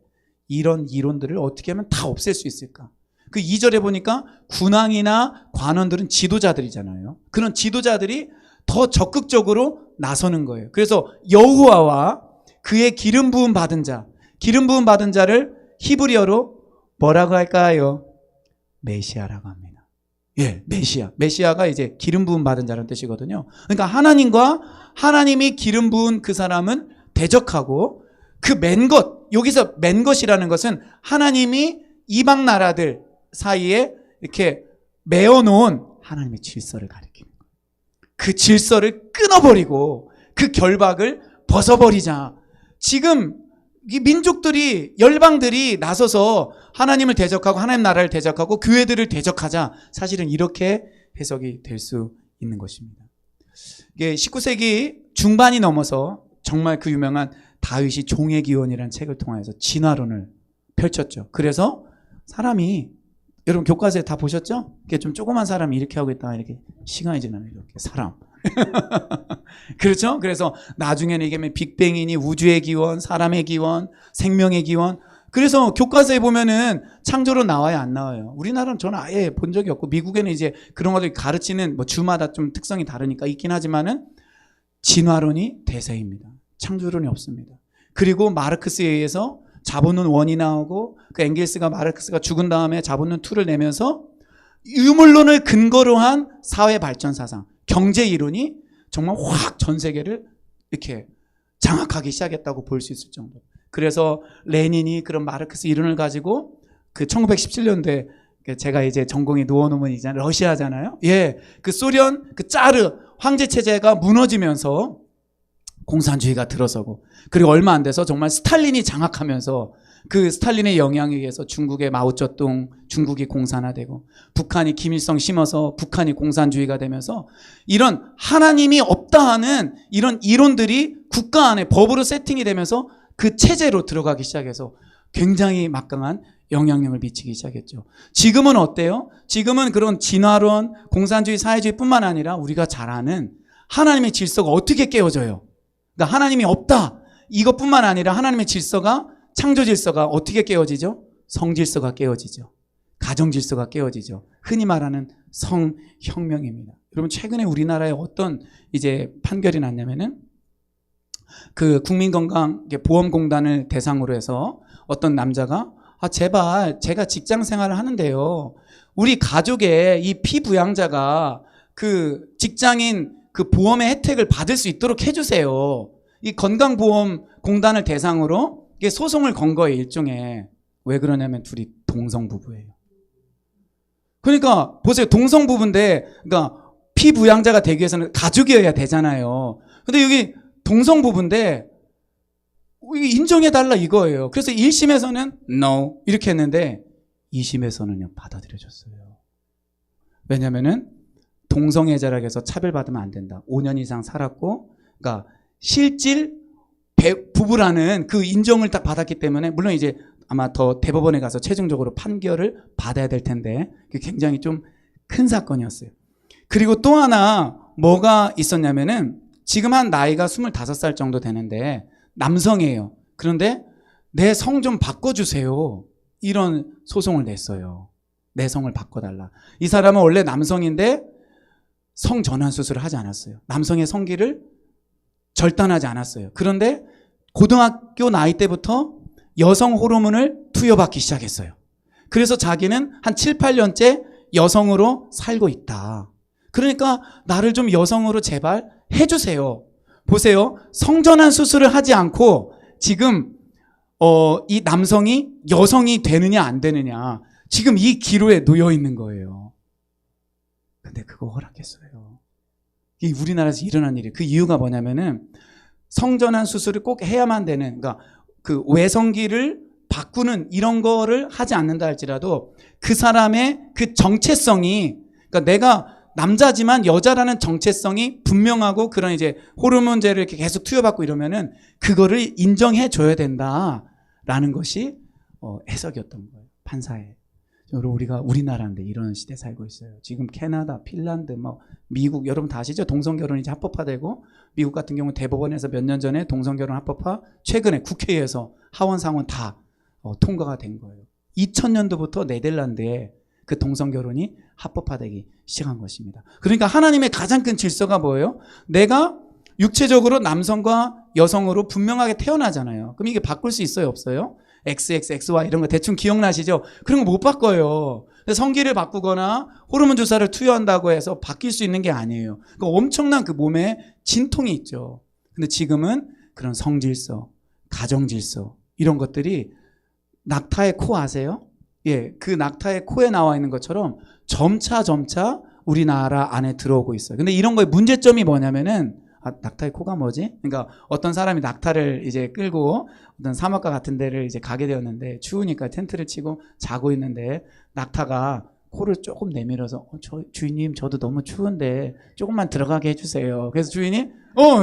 이런 이론들을 어떻게 하면 다 없앨 수 있을까? 그 2절에 보니까 군왕이나 관원들은 지도자들이잖아요. 그런 지도자들이 더 적극적으로 나서는 거예요. 그래서 여호와와 그의 기름 부음 받은 자, 기름 부음 받은 자를 히브리어로 뭐라고 할까요? 메시아라고 합니다. 예, 메시아. 메시아가 이제 기름 부음 받은 자라는 뜻이거든요. 그러니까 하나님과 하나님이 기름 부은 그 사람은 대적하고 그 맨 것, 여기서 맨 것이라는 것은 하나님이 이방 나라들 사이에 이렇게 메어놓은 하나님의 질서를 가리키는 거예요. 그 질서를 끊어버리고 그 결박을 벗어버리자. 지금 이 민족들이 열방들이 나서서 하나님을 대적하고 하나님 나라를 대적하고 교회들을 대적하자. 사실은 이렇게 해석이 될 수 있는 것입니다. 이게 19세기 중반이 넘어서 정말 그 유명한 다윗이 종의 기원이라는 책을 통해서 진화론을 펼쳤죠. 그래서 사람이 여러분 교과서에 다 보셨죠? 이게 좀 조그만 사람이 이렇게 하고 있다가 이렇게 시간이 지나면 이렇게 사람 그렇죠? 그래서 나중에는 이게 빅뱅이니 우주의 기원, 사람의 기원, 생명의 기원. 그래서 교과서에 보면은 창조론 나와요, 안 나와요? 우리나라는 저는 아예 본 적이 없고 미국에는 이제 그런 것들 가르치는 뭐 주마다 좀 특성이 다르니까 있긴 하지만은 진화론이 대세입니다. 창조론이 없습니다. 그리고 마르크스에 의해서 자본론 1이 나오고 그 엥겔스가 마르크스가 죽은 다음에 자본론 2를 내면서 유물론을 근거로 한 사회 발전 사상, 경제 이론이 정말 확 전 세계를 이렇게 장악하기 시작했다고 볼 수 있을 정도. 그래서 레닌이 그런 마르크스 이론을 가지고 그 1917년도에 제가 이제 전공이 누워놓으면 이제 러시아잖아요. 예, 그 소련 그 짜르 황제 체제가 무너지면서 공산주의가 들어서고 그리고 얼마 안 돼서 정말 스탈린이 장악하면서 그 스탈린의 영향에 의해서 중국의 마오쩌둥, 중국이 공산화되고 북한이 김일성 심어서 북한이 공산주의가 되면서 이런 하나님이 없다 하는 이런 이론들이 국가 안에 법으로 세팅이 되면서 그 체제로 들어가기 시작해서 굉장히 막강한 영향력을 미치기 시작했죠. 지금은 어때요? 지금은 그런 진화론, 공산주의, 사회주의뿐만 아니라 우리가 잘 아는 하나님의 질서가 어떻게 깨어져요? 그러니까 하나님이 없다. 이것뿐만 아니라 하나님의 질서가 창조 질서가 어떻게 깨어지죠? 성질서가 깨어지죠. 가정 질서가 깨어지죠. 흔히 말하는 성혁명입니다. 여러분 최근에 우리나라에 어떤 이제 판결이 났냐면은 그 국민건강보험공단을 대상으로 해서 어떤 남자가 제발 제가 직장 생활을 하는데요. 우리 가족의 이 피부양자가 그 직장인 그 보험의 혜택을 받을 수 있도록 해주세요. 이 건강보험공단을 대상으로 이게 소송을 건 거예요, 일종의. 왜 그러냐면 둘이 동성부부예요. 그러니까 보세요, 동성부부인데, 그러니까 피부양자가 되기 위해서는 가족이어야 되잖아요. 근데 여기 동성부부인데 인정해달라 이거예요. 그래서 1심에서는 no 이렇게 했는데 2심에서는요 받아들여졌어요. 왜냐면은 동성애자라고 해서 차별받으면 안 된다. 5년 이상 살았고, 그러니까 실질 부부라는 그 인정을 딱 받았기 때문에, 물론 이제 아마 더 대법원에 가서 최종적으로 판결을 받아야 될 텐데, 그게 굉장히 좀 큰 사건이었어요. 그리고 또 하나 뭐가 있었냐면은, 지금 한 나이가 25살 정도 되는데, 남성이에요. 그런데 내 성 좀 바꿔주세요. 이런 소송을 냈어요. 내 성을 바꿔달라. 이 사람은 원래 남성인데, 성 전환 수술을 하지 않았어요. 남성의 성기를 절단하지 않았어요. 그런데 고등학교 나이 때부터 여성 호르몬을 투여받기 시작했어요. 그래서 자기는 한 7, 8년째 여성으로 살고 있다. 그러니까 나를 좀 여성으로 제발 해주세요. 보세요. 성전환 수술을 하지 않고 지금 이 남성이 여성이 되느냐 안 되느냐, 지금 이 기로에 놓여 있는 거예요. 근데 그거 허락했어요. 이 우리나라에서 일어난 일이, 그 이유가 뭐냐면은 성전환 수술을 꼭 해야만 되는, 그러니까 그 외성기를 바꾸는 이런 거를 하지 않는다 할지라도 그 사람의 그 정체성이, 그러니까 내가 남자지만 여자라는 정체성이 분명하고 그런 이제 호르몬제를 이렇게 계속 투여받고 이러면은 그거를 인정해 줘야 된다라는 것이 해석이었던 거예요. 판사의. 여러분, 우리가 우리나라인데 이런 시대 살고 있어요. 지금 캐나다, 핀란드, 뭐 미국, 여러분 다 아시죠? 동성결혼이 이제 합법화되고, 미국 같은 경우 대법원에서 몇 년 전에 동성결혼 합법화, 최근에 국회에서 하원 상원 다 통과가 된 거예요. 2000년도부터 네덜란드에 그 동성결혼이 합법화되기 시작한 것입니다. 그러니까 하나님의 가장 큰 질서가 뭐예요? 내가 육체적으로 남성과 여성으로 분명하게 태어나잖아요. 그럼 이게 바꿀 수 있어요, 없어요? XX, XY 이런 거 대충 기억나시죠? 그런 거 못 바꿔요. 성기를 바꾸거나 호르몬 주사를 투여한다고 해서 바뀔 수 있는 게 아니에요. 그러니까 엄청난 그 몸에 진통이 있죠. 근데 지금은 그런 성질서, 가정질서 이런 것들이 낙타의 코 아세요? 예, 그 낙타의 코에 나와 있는 것처럼 점차 우리나라 안에 들어오고 있어요. 근데 이런 거의 문제점이 뭐냐면은 낙타의 코가 뭐지? 그러니까 어떤 사람이 낙타를 이제 끌고 어떤 사막과 같은 데를 이제 가게 되었는데 추우니까 텐트를 치고 자고 있는데 낙타가 코를 조금 내밀어서 주인님 저도 너무 추운데 조금만 들어가게 해주세요. 그래서 주인이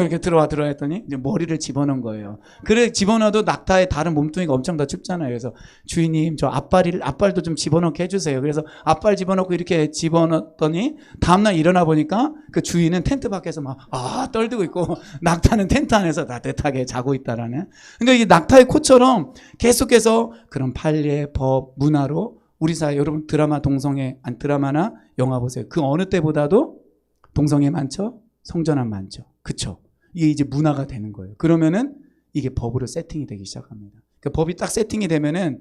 이렇게 들어와 했더니 이제 머리를 집어넣은 거예요. 그래 집어넣어도 낙타의 다른 몸뚱이가 엄청 더 춥잖아요. 그래서 주인님 저 앞발도 좀 집어넣게 해주세요. 그래서 앞발 집어넣고 이렇게 집어넣었더니 다음날 일어나 보니까 그 주인은 텐트 밖에서 막 떨고 있고 낙타는 텐트 안에서 따뜻하게 자고 있다라는. 그러니까 이게 낙타의 코처럼 계속해서 그런 판례, 법, 문화로 우리 사회 여러분 드라마나 영화 보세요. 그 어느 때보다도 동성애 많죠? 성전환 많죠. 그쵸? 이게 이제 문화가 되는 거예요. 그러면은 이게 법으로 세팅이 되기 시작합니다. 그러니까 법이 딱 세팅이 되면은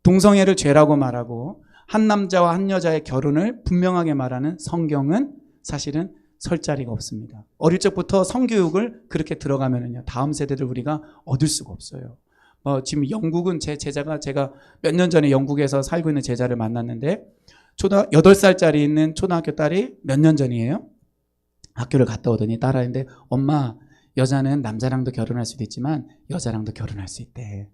동성애를 죄라고 말하고 한 남자와 한 여자의 결혼을 분명하게 말하는 성경은 사실은 설 자리가 없습니다. 어릴 적부터 성교육을 그렇게 들어가면은요, 다음 세대를 우리가 얻을 수가 없어요. 지금 영국은 제가 몇 년 전에 영국에서 살고 있는 제자를 만났는데 8살짜리 있는 초등학교 딸이 몇 년 전이에요. 학교를 갔다 오더니 딸아이인데 엄마 여자는 남자랑도 결혼할 수도 있지만 여자랑도 결혼할 수 있대.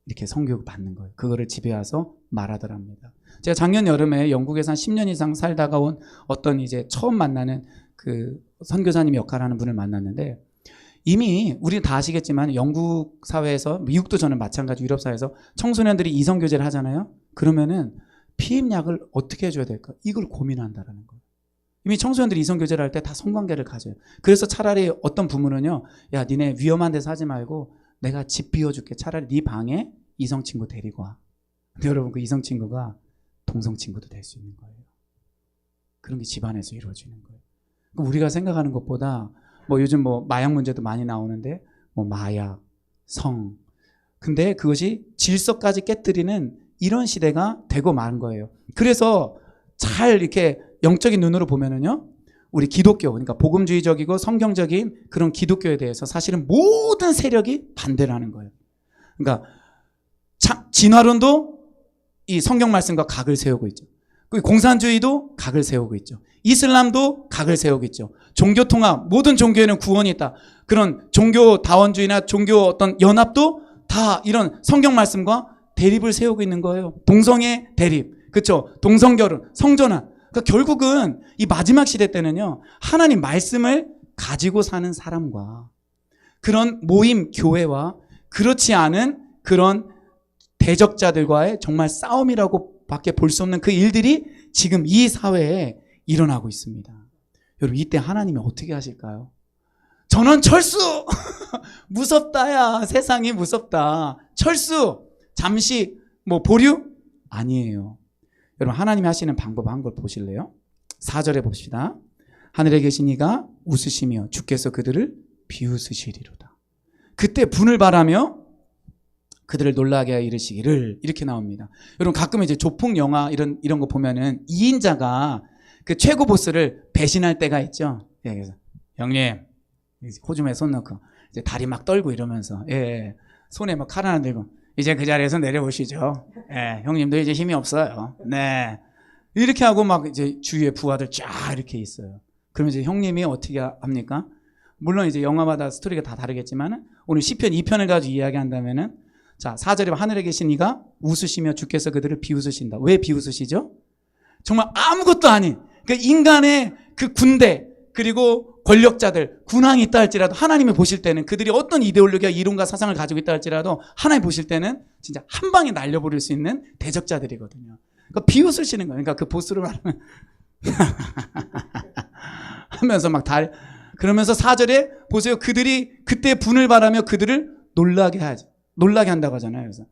이렇게 성교육 받는 거예요. 그거를 집에 와서 말하더랍니다. 제가 작년 여름에 영국에서 한 10년 이상 살다가 온 어떤 이제 처음 만나는 그 선교사님 역할하는 분을 만났는데 이미 우리는 다 아시겠지만 영국 사회에서 미국도 저는 마찬가지 유럽 사회에서 청소년들이 이성교제를 하잖아요. 그러면은 피임약을 어떻게 해줘야 될까? 이걸 고민한다라는 거예요. 이미 청소년들이 이성교제를 할 때 다 성관계를 가져요. 그래서 차라리 어떤 부모는요, 야 니네 위험한 데서 하지 말고 내가 집 비워줄게. 차라리 네 방에 이성친구 데리고 와. 근데 여러분 그 이성친구가 동성친구도 될 수 있는 거예요. 그런 게 집안에서 이루어지는 거예요. 그러니까 우리가 생각하는 것보다 요즘 마약 문제도 많이 나오는데 마약, 성. 근데 그것이 질서까지 깨뜨리는 이런 시대가 되고 만 거예요. 그래서 잘 이렇게 영적인 눈으로 보면은요, 우리 기독교, 그러니까 복음주의적이고 성경적인 그런 기독교에 대해서 사실은 모든 세력이 반대를 하는 거예요. 그러니까 진화론도 이 성경 말씀과 각을 세우고 있죠. 공산주의도 각을 세우고 있죠. 이슬람도 각을 세우고 있죠. 종교통합, 모든 종교에는 구원이 있다. 그런 종교다원주의나 종교 어떤 연합도 다 이런 성경 말씀과 대립을 세우고 있는 거예요. 동성애 대립, 그렇죠? 동성결혼, 성전환. 그러니까 결국은 이 마지막 시대 때는요, 하나님 말씀을 가지고 사는 사람과 그런 모임, 교회와 그렇지 않은 그런 대적자들과의 정말 싸움이라고 밖에 볼 수 없는 그 일들이 지금 이 사회에 일어나고 있습니다. 여러분 이때 하나님이 어떻게 하실까요? 전원 철수! 무섭다야. 세상이 무섭다. 철수! 잠시 보류? 아니에요. 여러분 하나님이 하시는 방법 한 걸 보실래요? 4절에 봅시다. 하늘에 계신 이가 웃으시며 주께서 그들을 비웃으시리로다. 그때 분을 바라며 그들을 놀라게 하여 이르시기를, 이렇게 나옵니다. 여러분 가끔 이제 조폭 영화 이런 거 보면은 2인자가 그 최고 보스를 배신할 때가 있죠. 예, 그래서 형님 호주머니에 손 넣고 이제 다리 막 떨고 이러면서 손에 막 칼 하나 들고 이제 그 자리에서 내려오시죠. 형님도 이제 힘이 없어요. 네, 이렇게 하고 막 이제 주위에 부하들 쫙 이렇게 있어요. 그러면 이제 형님이 어떻게 합니까? 물론 이제 영화마다 스토리가 다 다르겠지만 오늘 시편 2편을 가지고 이야기한다면은 자 4절에 하늘에 계신 이가 웃으시며 주께서 그들을 비웃으신다. 왜 비웃으시죠? 정말 아무것도 아닌 그러니까 인간의 그 군대 그리고 권력자들, 군왕이 있다 할지라도 하나님이 보실 때는 그들이 어떤 이데올로기와 이론과 사상을 가지고 있다 할지라도 하나님 보실 때는 진짜 한 방에 날려버릴 수 있는 대적자들이거든요. 그러니까 비웃으시는 거예요. 그러니까 그 보스를 말하면 하면서 그러면서 4절에 보세요. 그들이 그때 분을 바라며 그들을 놀라게 한다고 하잖아요. 그래서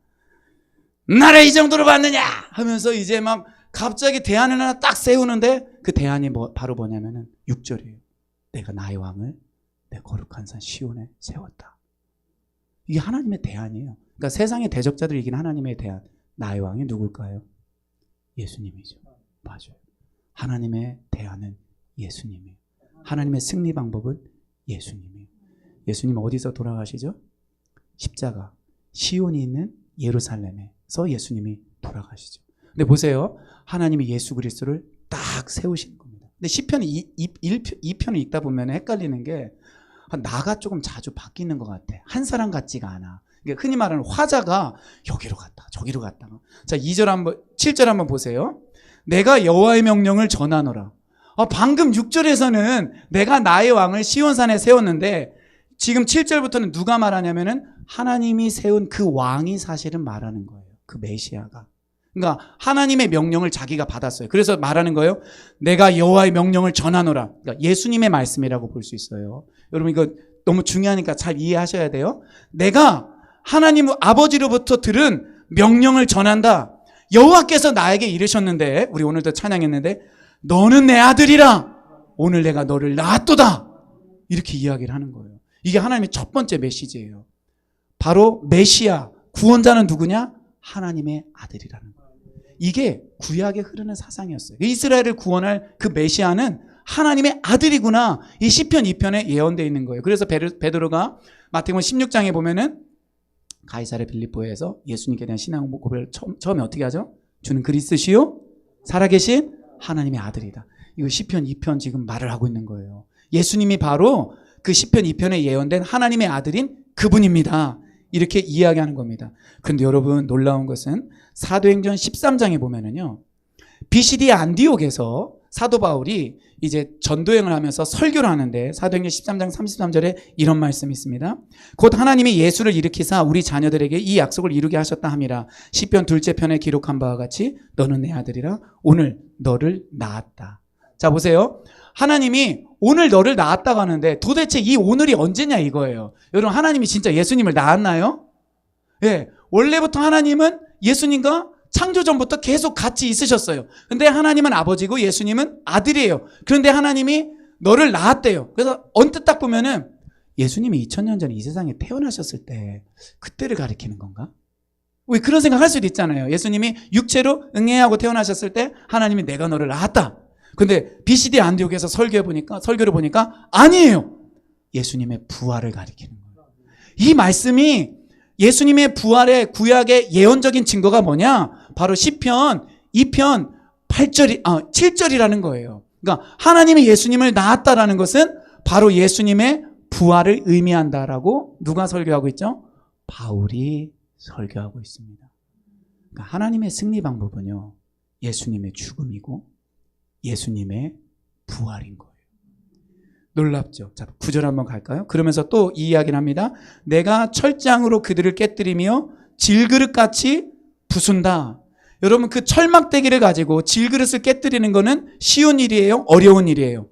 나를 이 정도로 봤느냐 하면서 이제 막 갑자기 대안을 하나 딱 세우는데 그 대안이 바로 뭐냐면은 6절이에요. 내가 나의 왕을 내 거룩한 산 시온에 세웠다. 이게 하나님의 대안이에요. 그러니까 세상의 대적자들 이긴 하나님의 대안. 나의 왕이 누굴까요? 예수님이죠. 맞아요. 하나님의 대안은 예수님이에요. 하나님의 승리 방법은 예수님이에요. 예수님 어디서 돌아가시죠? 십자가, 시온이 있는 예루살렘에서 예수님이 돌아가시죠. 근데 보세요. 하나님이 예수 그리스도를 딱 세우시는 겁니다. 근데 시편 2편을 읽다 보면 헷갈리는 게 나가 조금 자주 바뀌는 것 같아. 한 사람 같지가 않아. 그러니까 흔히 말하는 화자가 여기로 갔다가 저기로 갔다가. 자, 7절 한번 보세요. 내가 여호와의 명령을 전하노라. 방금 6절에서는 내가 나의 왕을 시온산에 세웠는데 지금 7절부터는 누가 말하냐면은 하나님이 세운 그 왕이 사실은 말하는 거예요. 그 메시아가. 그러니까 하나님의 명령을 자기가 받았어요. 그래서 말하는 거예요. 내가 여호와의 명령을 전하노라. 그러니까 예수님의 말씀이라고 볼 수 있어요. 여러분 이거 너무 중요하니까 잘 이해하셔야 돼요. 내가 하나님 아버지로부터 들은 명령을 전한다. 여호와께서 나에게 이르셨는데 우리 오늘도 찬양했는데 너는 내 아들이라. 오늘 내가 너를 낳았도다. 이렇게 이야기를 하는 거예요. 이게 하나님의 첫 번째 메시지예요. 바로 메시아, 구원자는 누구냐? 하나님의 아들이라는 거예요. 이게 구약에 흐르는 사상이었어요. 이스라엘을 구원할 그 메시아는 하나님의 아들이구나. 이 시편 2편에 예언되어 있는 거예요. 그래서 베드로가 마태복음 16장에 보면은 가이사랴 빌립보에서 예수님께 대한 신앙 고백을 처음에 어떻게 하죠? 주는 그리스도시요 살아계신 하나님의 아들이다. 이거 시편 2편 지금 말을 하고 있는 거예요. 예수님이 바로 그 시편 2편에 예언된 하나님의 아들인 그분입니다. 이렇게 이야기하는 겁니다. 그런데 여러분 놀라운 것은 사도행전 13장에 보면은요. BCD 안디옥에서 사도 바울이 이제 전도행을 하면서 설교를 하는데 사도행전 13장 33절에 이런 말씀이 있습니다. 곧 하나님이 예수를 일으키사 우리 자녀들에게 이 약속을 이루게 하셨다 함이라. 시편 2째 편에 기록한 바와 같이 너는 내 아들이라 오늘 너를 낳았다. 자 보세요. 하나님이 오늘 너를 낳았다고 하는데 도대체 이 오늘이 언제냐 이거예요. 여러분 하나님이 진짜 예수님을 낳았나요? 예, 원래부터 하나님은 예수님과 창조 전부터 계속 같이 있으셨어요. 근데 하나님은 아버지고 예수님은 아들이에요. 그런데 하나님이 너를 낳았대요. 그래서 언뜻 딱 보면은 예수님이 2000년 전에 이 세상에 태어나셨을 때 그때를 가리키는 건가? 왜 그런 생각할 수도 있잖아요. 예수님이 육체로 응애하고 태어나셨을 때 하나님이 내가 너를 낳았다. 근데 BCD 안디옥에서 설교를 보니까 아니에요. 예수님의 부활을 가리키는 거예요. 이 말씀이 예수님의 부활의 구약의 예언적인 증거가 뭐냐? 바로 시편 2편 7절이라는 거예요. 그러니까 하나님이 예수님을 낳았다라는 것은 바로 예수님의 부활을 의미한다라고 누가 설교하고 있죠? 바울이 설교하고 있습니다. 그러니까 하나님의 승리 방법은요. 예수님의 죽음이고 예수님의 부활인 거예요. 놀랍죠? 자, 9절 한번 갈까요? 그러면서 또 이 이야기를 합니다. 내가 철장으로 그들을 깨뜨리며 질그릇같이 부순다. 여러분 그 철막대기를 가지고 질그릇을 깨뜨리는 거는 쉬운 일이에요? 어려운 일이에요?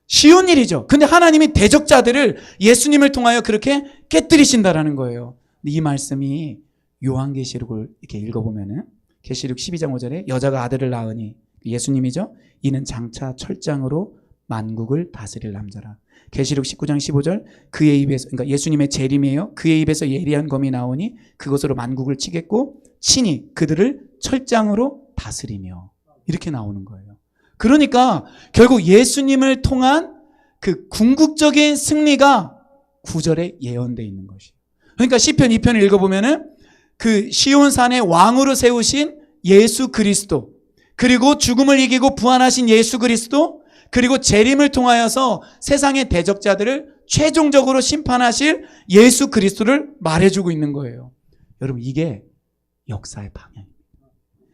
쉬운 일이죠. 근데 하나님이 대적자들을 예수님을 통하여 그렇게 깨뜨리신다라는 거예요. 이 말씀이 요한계시록을 이렇게 읽어보면은 계시록 12장 5절에 여자가 아들을 낳으니 예수님이죠. 이는 장차 철장으로 만국을 다스릴 남자라. 계시록 19장 15절 그의 입에서 그러니까 예수님의 재림이에요. 그의 입에서 예리한 검이 나오니 그것으로 만국을 치겠고 친히 그들을 철장으로 다스리며 이렇게 나오는 거예요. 그러니까 결국 예수님을 통한 그 궁극적인 승리가 9절에 예언되어 있는 것이에요. 그러니까 시편 2편을 읽어보면은 그 시온산의 왕으로 세우신 예수 그리스도 그리고 죽음을 이기고 부활하신 예수 그리스도 그리고 재림을 통하여서 세상의 대적자들을 최종적으로 심판하실 예수 그리스도를 말해주고 있는 거예요. 여러분 이게 역사의 방향입니다.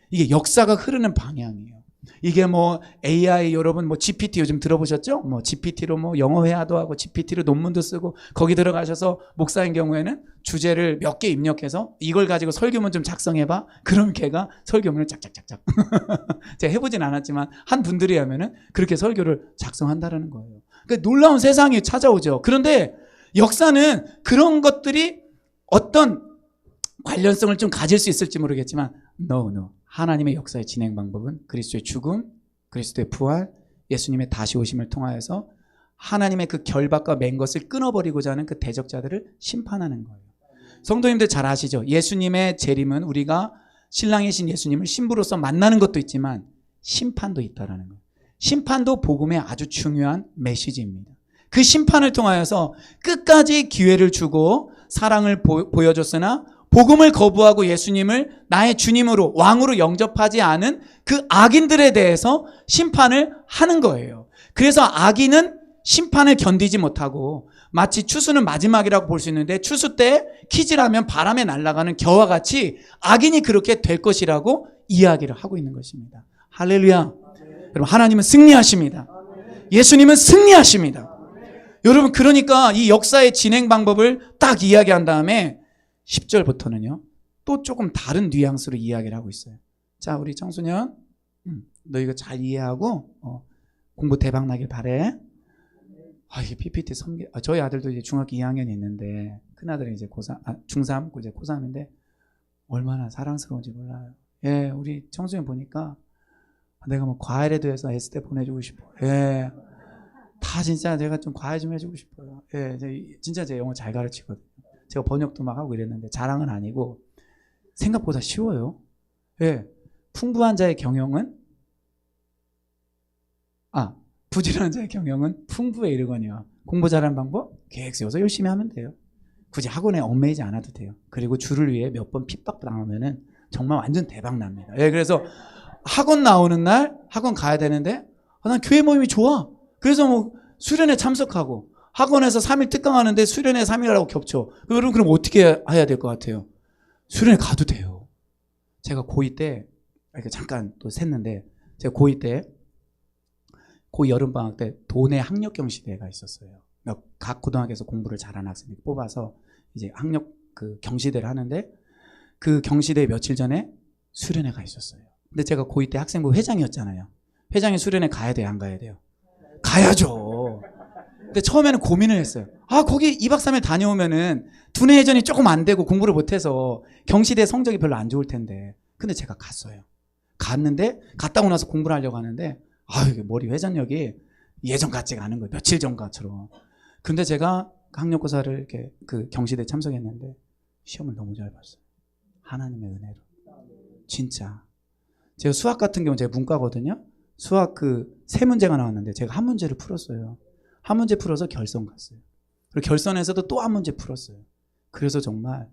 이게 역사가 흐르는 방향이에요. 이게 뭐 AI 여러분 뭐 GPT 요즘 들어보셨죠? 뭐 GPT로 뭐 영어 회화도 하고 GPT로 논문도 쓰고 거기 들어가셔서 목사인 경우에는 주제를 몇 개 입력해서 이걸 가지고 설교문 좀 작성해봐. 그럼 걔가 설교문을 짝짝짝짝. 제가 해보진 않았지만 한 분들이 하면은 그렇게 설교를 작성한다라는 거예요. 그러니까 놀라운 세상이 찾아오죠. 그런데 역사는 그런 것들이 어떤 관련성을 좀 가질 수 있을지 모르겠지만 no. 하나님의 역사의 진행 방법은 그리스도의 죽음, 그리스도의 부활, 예수님의 다시 오심을 통하여서 하나님의 그 결박과 맨 것을 끊어버리고자 하는 그 대적자들을 심판하는 거예요. 성도님들 잘 아시죠? 예수님의 재림은 우리가 신랑이신 예수님을 신부로서 만나는 것도 있지만 심판도 있다라는 거예요. 심판도 복음의 아주 중요한 메시지입니다. 그 심판을 통하여서 끝까지 기회를 주고 사랑을 보여줬으나 복음을 거부하고 예수님을 나의 주님으로 왕으로 영접하지 않은 그 악인들에 대해서 심판을 하는 거예요. 그래서 악인은 심판을 견디지 못하고 마치 추수는 마지막이라고 볼 수 있는데 추수 때 키질하면 바람에 날아가는 겨와 같이 악인이 그렇게 될 것이라고 이야기를 하고 있는 것입니다. 할렐루야. 여러분 하나님은 승리하십니다. 예수님은 승리하십니다. 여러분 그러니까 이 역사의 진행 방법을 딱 이야기한 다음에 10절부터는요 또 조금 다른 뉘앙스로 이야기를 하고 있어요. 자 우리 청소년 너 이거 잘 이해하고 공부 대박 나길 바래. 이게 PPT 섬기 저희 아들도 이제 중학교 2학년이 있는데 큰아들이 이제 중3 이제 고3인데 얼마나 사랑스러운지 몰라요. 예, 우리 청소년 보니까 내가 뭐 과외라도 해서 S대 보내주고 싶어. 예, 다 진짜 제가 좀 과외 좀 해주고 싶어요. 예, 진짜 제 영어 잘 가르치거든요. 제가 번역도 막 하고 이랬는데 자랑은 아니고 생각보다 쉬워요. 예, 풍부한 자의 경영은 부지런한 자의 경영은 풍부에 이르거니와 공부 잘하는 방법 계획 세워서 열심히 하면 돼요. 굳이 학원에 얽매이지 않아도 돼요. 그리고 주를 위해 몇 번 핍박당하면은 정말 완전 대박 납니다. 예, 그래서 학원 나오는 날 학원 가야 되는데 난 교회 모임이 좋아. 그래서 뭐 수련회 참석하고 학원에서 3일 특강하는데 수련회 3일하고 겹쳐. 여러분 그럼 어떻게 해야 될 것 같아요? 수련회 가도 돼요. 제가 고2 때 이렇게 잠깐 또 샜는데 제가 고2 때 고 여름방학 때 도내 학력경시대회가 있었어요. 그러니까 각 고등학교에서 공부를 잘하는 학생들 뽑아서 이제 학력 그 경시대를 하는데 그 경시대 며칠 전에 수련회가 있었어요. 근데 제가 고2 때 학생부 회장이었잖아요. 회장이 수련회 가야 돼요, 안 가야 돼요? 가야죠. 근데 처음에는 고민을 했어요. 거기 2박 3일 다녀오면은 두뇌 회전이 조금 안 되고 공부를 못해서 경시대 성적이 별로 안 좋을 텐데. 근데 제가 갔어요. 갔는데 갔다 오고 나서 공부를 하려고 하는데 이게 머리 회전력이 예전 같지가 않은 거예요. 며칠 전과처럼. 근데 제가 학력고사를 이렇게 그 경시대에 참석했는데 시험을 너무 잘 봤어요. 하나님의 은혜로. 진짜. 제가 수학 같은 경우 제가 문과거든요. 수학 그 세 문제가 나왔는데 제가 한 문제를 풀었어요. 한 문제 풀어서 결선 갔어요. 그리고 결선에서도 또 한 문제 풀었어요. 그래서 정말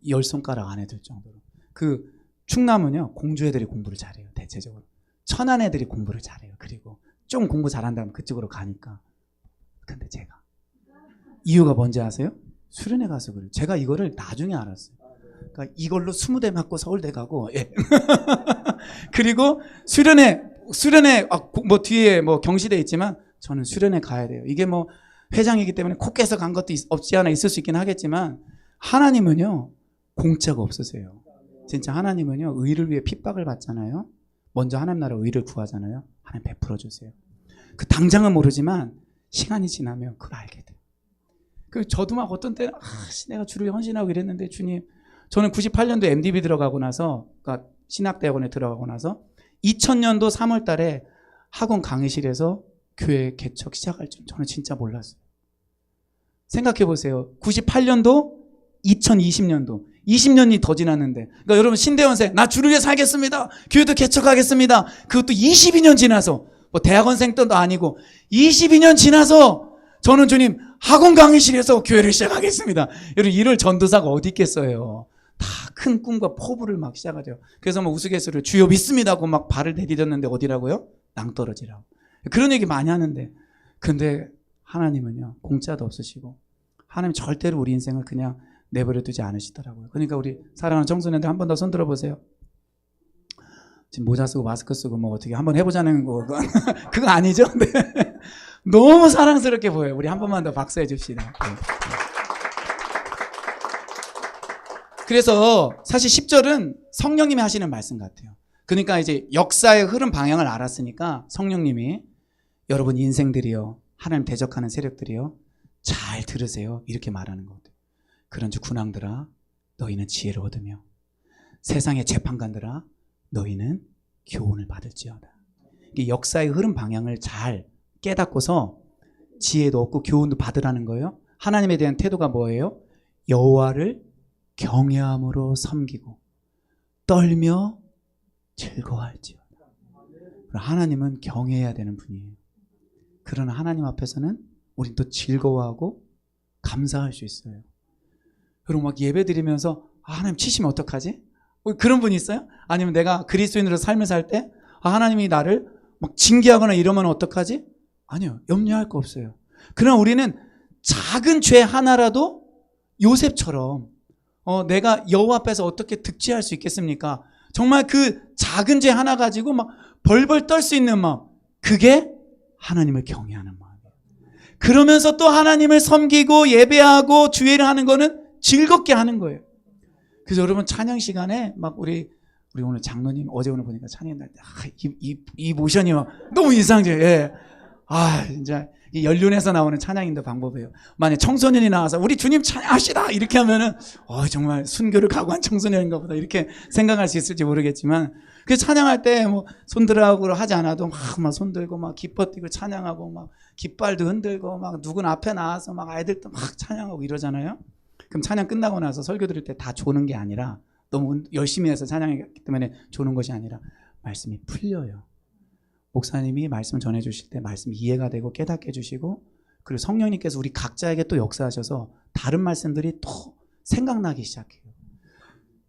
10손가락 안에 들 정도로. 그 충남은요 공주 애들이 공부를 잘해요. 대체적으로. 천안 애들이 공부를 잘해요. 그리고 좀 공부 잘한다면 그쪽으로 가니까. 근데 제가 이유가 뭔지 아세요? 수련회 가서 그래요. 제가 이거를 나중에 알았어요. 그러니까 이걸로 20대 맞고 서울대 가고 예. 그리고 수련회 뭐 뒤에 뭐 경시대 있지만 저는 수련회 가야 돼요. 이게 뭐 회장이기 때문에 코 깨서 간 것도 없지 않아 있을 수 있긴 하겠지만 하나님은요 공짜가 없으세요. 진짜 하나님은요 의를 위해 핍박을 받잖아요. 먼저 하나님 나라 의를 구하잖아요. 하나님 베풀어 주세요. 그 당장은 모르지만 시간이 지나면 그걸 알게 돼요. 그 저도 막 어떤 때는 내가 주를 헌신하고 이랬는데 주님, 저는 98년도 MDB 들어가고 나서 그러니까 신학대학원에 들어가고 나서 2000년도 3월 달에 학원 강의실에서 교회 개척 시작할 줄 저는 진짜 몰랐어요. 생각해 보세요. 98년도 2020년도 20년이 더 지났는데 그러니까 여러분 신대원생 나 주를 위해 살겠습니다. 교회도 개척하겠습니다. 그것도 22년 지나서 뭐 대학원생 때도 아니고 22년 지나서 저는 주님 학원 강의실에서 교회를 시작하겠습니다. 여러분 이럴 전도사가 어디 있겠어요. 다 큰 꿈과 포부를 막 시작하죠. 그래서 뭐 우스갯소리로 주여 믿습니다 하고 막 발을 내디뎠는데 어디라고요? 낭떠러지라고. 그런 얘기 많이 하는데 근데 하나님은요 공짜도 없으시고 하나님 절대로 우리 인생을 그냥 내버려 두지 않으시더라고요. 그러니까 우리 사랑하는 청소년들 한 번 더 손 들어보세요. 지금 모자 쓰고 마스크 쓰고 뭐 어떻게 한번 해보자는 거 그거 아니죠? 네. 너무 사랑스럽게 보여요. 우리 한 번만 더 박수해 줍시다. 네. 그래서 사실 10절은 성령님이 하시는 말씀 같아요. 그러니까 이제 역사의 흐름 방향을 알았으니까 성령님이 여러분 인생들이요, 하나님 대적하는 세력들이요, 잘 들으세요. 이렇게 말하는 거거든요. 그런즉 군왕들아 너희는 지혜를 얻으며 세상의 재판관들아 너희는 교훈을 받을지어다. 이게 역사의 흐름 방향을 잘 깨닫고서 지혜도 얻고 교훈도 받으라는 거예요. 하나님에 대한 태도가 뭐예요? 여호와를 경외함으로 섬기고 떨며 즐거워할지어다. 하나님은 경외해야 되는 분이에요. 그러나 하나님 앞에서는 우린 또 즐거워하고 감사할 수 있어요. 여러분 막 예배 드리면서 하나님 치시면 어떡하지? 그런 분이 있어요? 아니면 내가 그리스도인으로 삶을 살 때 하나님이 나를 막 징계하거나 이러면 어떡하지? 아니요, 염려할 거 없어요. 그러나 우리는 작은 죄 하나라도 요셉처럼 내가 여호와 앞에서 어떻게 득지할 수 있겠습니까? 정말 그 작은 죄 하나 가지고 막 벌벌 떨 수 있는 마음, 그게 하나님을 경외하는 마음이에요. 그러면서 또 하나님을 섬기고 예배하고 주의를 하는 거는 즐겁게 하는 거예요. 그래서 여러분 찬양 시간에 막 우리 오늘 장로님 어제 오늘 보니까 찬양 날 때 이 모션이 막 너무 인상적이에요. 예. 진짜 연륜에서 나오는 찬양인도 방법이에요. 만약 청소년이 나와서 우리 주님 찬양하시다 이렇게 하면은 정말 순교를 각오한 청소년인가 보다 이렇게 생각할 수 있을지 모르겠지만 그 찬양할 때 뭐 손들하고 하지 않아도 막 손들고 막 기뻐 뛰고 찬양하고 막 깃발도 흔들고 막 누군 앞에 나와서 막 아이들도 막 찬양하고 이러잖아요. 그럼 찬양 끝나고 나서 설교 드릴 때 다 조는 게 아니라 너무 열심히 해서 찬양했기 때문에 조는 것이 아니라 말씀이 풀려요. 목사님이 말씀 전해주실 때 말씀이 이해가 되고 깨닫게 해주시고 그리고 성령님께서 우리 각자에게 또 역사하셔서 다른 말씀들이 또 생각나기 시작해요.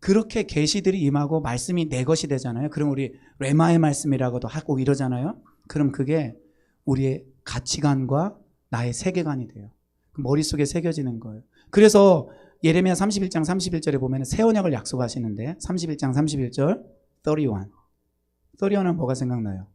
그렇게 계시들이 임하고 말씀이 내 것이 되잖아요. 그럼 우리 레마의 말씀이라고도 하고 이러잖아요. 그럼 그게 우리의 가치관과 나의 세계관이 돼요. 머릿속에 새겨지는 거예요. 그래서 예레미야 31장 31절에 보면 새 언약을 약속하시는데 31장 31절 31은 뭐가 생각나요?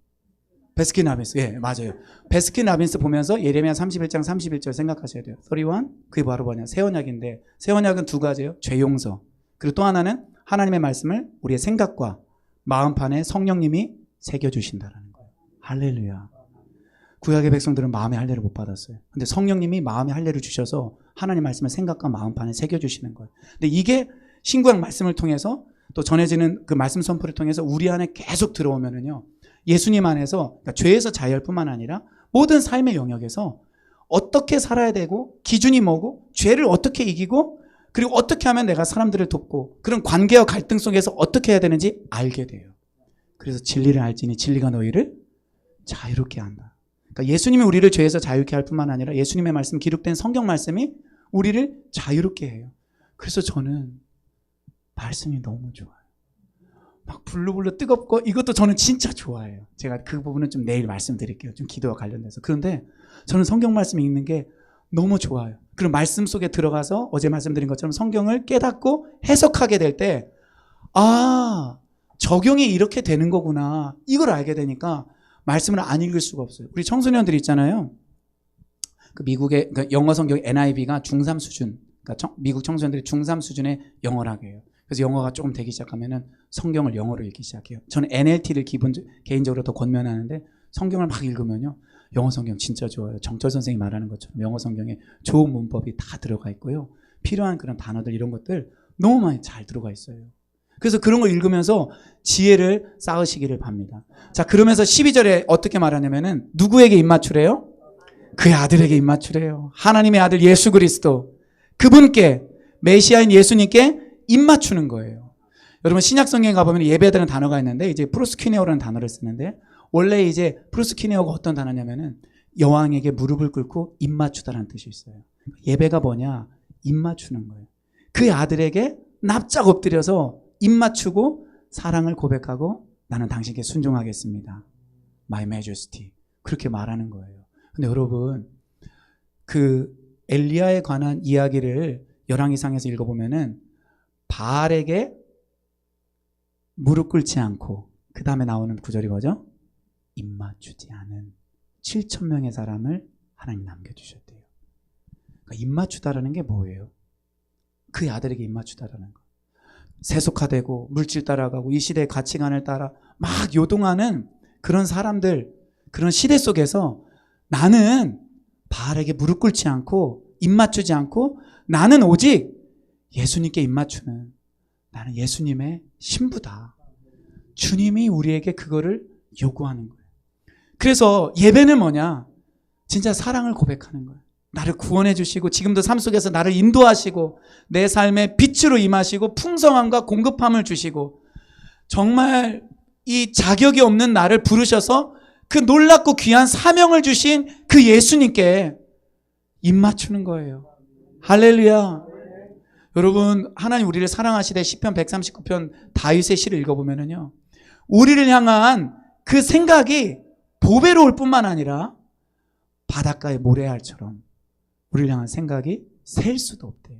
베스킨라빈스. 예, 맞아요. 베스킨라빈스 보면서 예레미야 31장 31절 생각하셔야 돼요. 31, 그게 바로 뭐냐? 새 언약인데 새 언약은 두 가지예요. 죄 용서. 그리고 또 하나는 하나님의 말씀을 우리의 생각과 마음판에 성령님이 새겨주신다라는 거예요. 할렐루야. 구약의 백성들은 마음의 할례를 못 받았어요. 근데 성령님이 마음의 할례를 주셔서 하나님 말씀을 생각과 마음판에 새겨주시는 거예요. 근데 이게 신구약 말씀을 통해서 또 전해지는 그 말씀 선포를 통해서 우리 안에 계속 들어오면은요, 예수님 안에서 그러니까 죄에서 자유할 뿐만 아니라 모든 삶의 영역에서 어떻게 살아야 되고 기준이 뭐고 죄를 어떻게 이기고 그리고 어떻게 하면 내가 사람들을 돕고 그런 관계와 갈등 속에서 어떻게 해야 되는지 알게 돼요. 그래서 진리를 알지니 진리가 너희를 자유롭게 한다. 그러니까 예수님이 우리를 죄에서 자유롭게 할 뿐만 아니라 예수님의 말씀, 기록된 성경 말씀이 우리를 자유롭게 해요. 그래서 저는 말씀이 너무 좋아요. 막 불루불루 뜨겁고 이것도 저는 진짜 좋아해요. 제가 그 부분은 좀 내일 말씀드릴게요. 좀 기도와 관련돼서. 그런데 저는 성경 말씀 읽는 게 너무 좋아요. 그리고 말씀 속에 들어가서 어제 말씀드린 것처럼 성경을 깨닫고 해석하게 될 때 적용이 이렇게 되는 거구나. 이걸 알게 되니까 말씀을 안 읽을 수가 없어요. 우리 청소년들 있잖아요. 그 미국의 그러니까 영어 성경 NIV가 중3 수준. 그러니까 미국 청소년들이 중3 수준의 영어를 하게 해요. 그래서 영어가 조금 되기 시작하면은 성경을 영어로 읽기 시작해요. 저는 NLT를 개인적으로 더 권면하는데 성경을 막 읽으면요. 영어 성경 진짜 좋아요. 정철 선생님이 말하는 것처럼 영어 성경에 좋은 문법이 다 들어가 있고요. 필요한 그런 단어들 이런 것들 너무 많이 잘 들어가 있어요. 그래서 그런 걸 읽으면서 지혜를 쌓으시기를 바랍니다. 자, 그러면서 12절에 어떻게 말하냐면은 누구에게 입맞추래요? 그의 아들에게 입맞추래요. 하나님의 아들 예수 그리스도 그분께 메시아인 예수님께 입맞추는 거예요. 여러분 신약 성경에 가보면 예배드리는 단어가 있는데 이제 프로스키네오라는 단어를 쓰는데 원래 이제 프로스키네오가 어떤 단어냐면은 여왕에게 무릎을 꿇고 입맞추다라는 뜻이 있어요. 예배가 뭐냐? 입맞추는 거예요. 그의 아들에게 납작 엎드려서 입맞추고 사랑을 고백하고 나는 당신께 순종하겠습니다. My Majesty. 그렇게 말하는 거예요. 근데 여러분 그 엘리야에 관한 이야기를 열왕기상에서 읽어보면은 바알에게 무릎 꿇지 않고 그 다음에 나오는 구절이 뭐죠? 입맞추지 않은 7,000명의 사람을 하나님 남겨주셨대요. 그러니까 입맞추다라는 게 뭐예요? 그 아들에게 입맞추다라는 거. 세속화되고 물질 따라가고 이 시대의 가치관을 따라 막 요동하는 그런 사람들, 그런 시대 속에서 나는 바알에게 무릎 꿇지 않고 입맞추지 않고 나는 오직 예수님께 입맞추는, 나는 예수님의 신부다. 주님이 우리에게 그거를 요구하는 거예요. 그래서 예배는 뭐냐? 진짜 사랑을 고백하는 거예요. 나를 구원해 주시고 지금도 삶 속에서 나를 인도하시고 내 삶에 빛으로 임하시고 풍성함과 공급함을 주시고 정말 이 자격이 없는 나를 부르셔서 그 놀랍고 귀한 사명을 주신 그 예수님께 입맞추는 거예요. 할렐루야. 여러분, 하나님 우리를 사랑하시되 시편 139편 다윗의 시를 읽어보면요, 우리를 향한 그 생각이 보배로울 뿐만 아니라 바닷가의 모래알처럼 우리를 향한 생각이 셀 수도 없대요.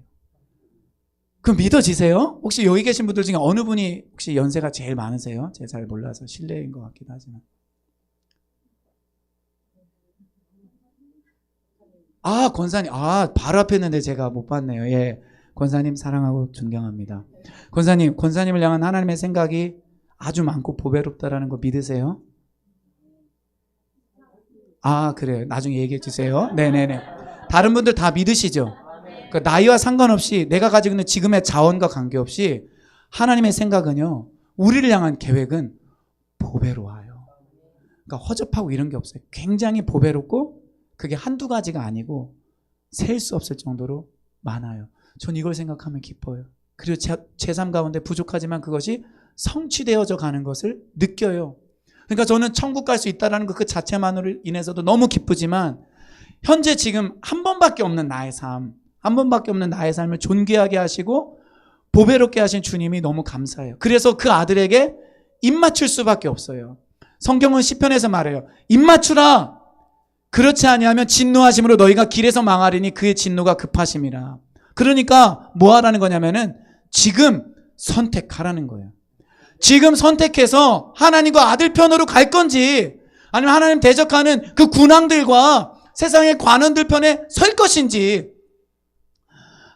그럼 믿어지세요? 혹시 여기 계신 분들 중에 어느 분이 혹시 연세가 제일 많으세요? 제가 잘 몰라서 실례인 것 같기도 하지만. 권사님. 바로 앞에 있는데 제가 못 봤네요. 예. 권사님 사랑하고 존경합니다. 권사님을 향한 하나님의 생각이 아주 많고 보배롭다라는 거 믿으세요? 그래요. 나중에 얘기해 주세요. 네네네. 다른 분들 다 믿으시죠? 그러니까 나이와 상관없이 내가 가지고 있는 지금의 자원과 관계없이 하나님의 생각은요, 우리를 향한 계획은 보배로워요. 그러니까 허접하고 이런 게 없어요. 굉장히 보배롭고 그게 한두 가지가 아니고 셀 수 없을 정도로 많아요. 전 이걸 생각하면 기뻐요. 그리고 제 삶 가운데 부족하지만 그것이 성취되어져 가는 것을 느껴요. 그러니까 저는 천국 갈 수 있다는 그 자체만으로 인해서도 너무 기쁘지만 현재 지금 한 번밖에 없는 나의 삶, 한 번밖에 없는 나의 삶을 존귀하게 하시고 보배롭게 하신 주님이 너무 감사해요. 그래서 그 아들에게 입맞출 수밖에 없어요. 성경은 시편에서 말해요. 입맞추라. 그렇지 아니하면 진노하심으로 너희가 길에서 망하리니 그의 진노가 급하심이라. 그러니까 뭐 하라는 거냐면은 지금 선택하라는 거예요. 지금 선택해서 하나님과 아들 편으로 갈 건지 아니면 하나님 대적하는 그 군왕들과 세상의 관원들 편에 설 것인지.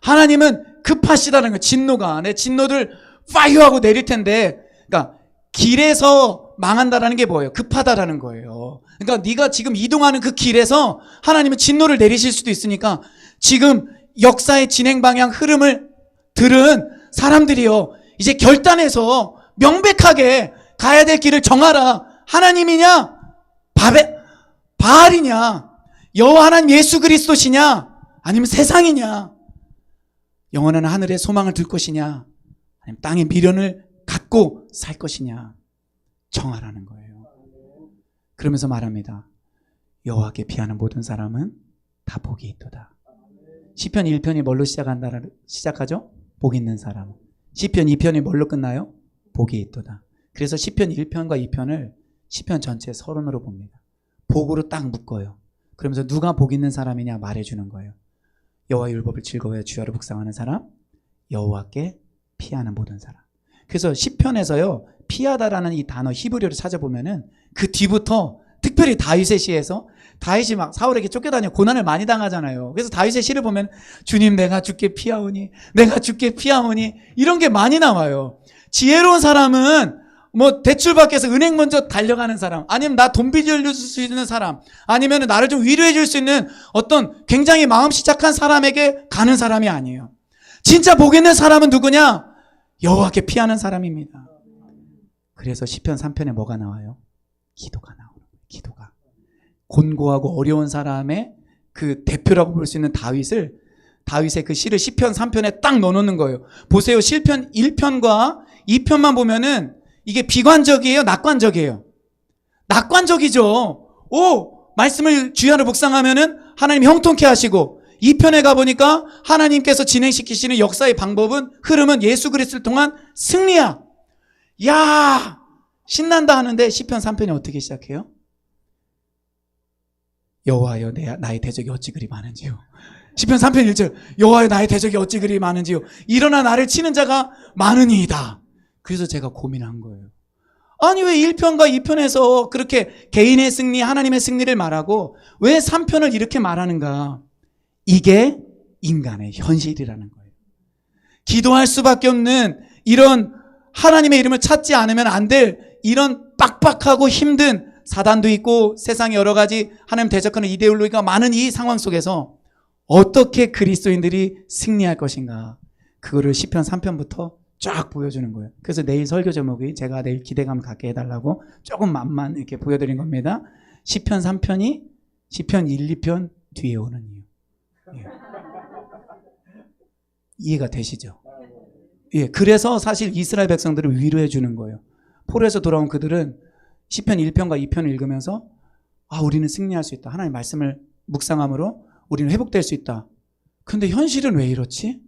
하나님은 급하시다는 거예요. 진노가. 내 진노를 파이어하고 내릴 텐데, 그러니까 길에서 망한다라는 게 뭐예요? 급하다라는 거예요. 그러니까 네가 지금 이동하는 그 길에서 하나님은 진노를 내리실 수도 있으니까 지금 역사의 진행 방향 흐름을 들은 사람들이요, 이제 결단해서 명백하게 가야 될 길을 정하라. 하나님이냐? 바알이냐? 여호와 하나님 예수 그리스도시냐? 아니면 세상이냐? 영원한 하늘의 소망을 둘 것이냐? 아니면 땅의 미련을 갖고 살 것이냐? 정하라는 거예요. 그러면서 말합니다. 여호와께 피하는 모든 사람은 다 복이 있도다. 시편 1편이 뭘로 시작하죠? 복 있는 사람. 시편 2편이 뭘로 끝나요? 복이 있도다. 그래서 시편 1편과 2편을 시편 전체 서론으로 봅니다. 복으로 딱 묶어요. 그러면서 누가 복 있는 사람이냐 말해주는 거예요. 여호와의 율법을 즐거워해 주야로 묵상하는 사람, 여호와께 피하는 모든 사람. 그래서 시편에서요, 피하다라는 이 단어 히브리어를 찾아보면은 그 뒤부터 특별히 다윗의 시에서 다윗이 막 사울에게 쫓겨다녀 고난을 많이 당하잖아요. 그래서 다윗의 시를 보면 주님 내가 주께 피하오니 내가 주께 피하오니 이런 게 많이 나와요. 지혜로운 사람은 뭐 대출 받기 위해서 은행 먼저 달려가는 사람, 아니면 나 돈 빌려줄 수 있는 사람, 아니면 나를 좀 위로해 줄 수 있는 어떤 굉장히 마음씨 착한 사람에게 가는 사람이 아니에요. 진짜 복 있는 사람은 누구냐? 여호와께 피하는 사람입니다. 그래서 시편 3편에 뭐가 나와요? 기도가 나오는 거예요. 기도가. 곤고하고 어려운 사람의 그 대표라고 볼 수 있는 다윗의 그 시를 시편 3편에 딱 넣어놓는 거예요. 보세요. 시편 1편과 2편만 보면은 이게 비관적이에요? 낙관적이에요? 낙관적이죠. 말씀을 주야로 묵상하면은 하나님 형통케 하시고, 2편에 가보니까 하나님께서 진행시키시는 역사의 방법은, 흐름은 예수 그리스도를 통한 승리야. 야, 신난다 하는데 시편 3편이 어떻게 시작해요? 여호와여 나의 대적이 어찌 그리 많은지요. 시편 3편 1절, 여호와여 나의 대적이 어찌 그리 많은지요. 일어나 나를 치는 자가 많으니이다. 그래서 제가 고민한 거예요. 아니 왜 1편과 2편에서 그렇게 개인의 승리, 하나님의 승리를 말하고 왜 3편을 이렇게 말하는가? 이게 인간의 현실이라는 거예요. 기도할 수밖에 없는 이런 하나님의 이름을 찾지 않으면 안 될 이런 빡빡하고 힘든 사단도 있고 세상에 여러 가지 하나님 대적하는 이데올로기가 많은 이 상황 속에서 어떻게 그리스도인들이 승리할 것인가? 그거를 시편 3편부터 쫙 보여주는 거예요. 그래서 내일 설교 제목이 제가 내일 기대감 갖게 해달라고 조금만 이렇게 보여드린 겁니다. 시편 3편이 시편 1, 2편 뒤에 오는 이유. 예. 이해가 되시죠? 예. 그래서 사실 이스라엘 백성들을 위로해 주는 거예요. 포로에서 돌아온 그들은 시편 1편과 2편을 읽으면서 우리는 승리할 수 있다. 하나님의 말씀을 묵상함으로 우리는 회복될 수 있다. 근데 현실은 왜 이렇지?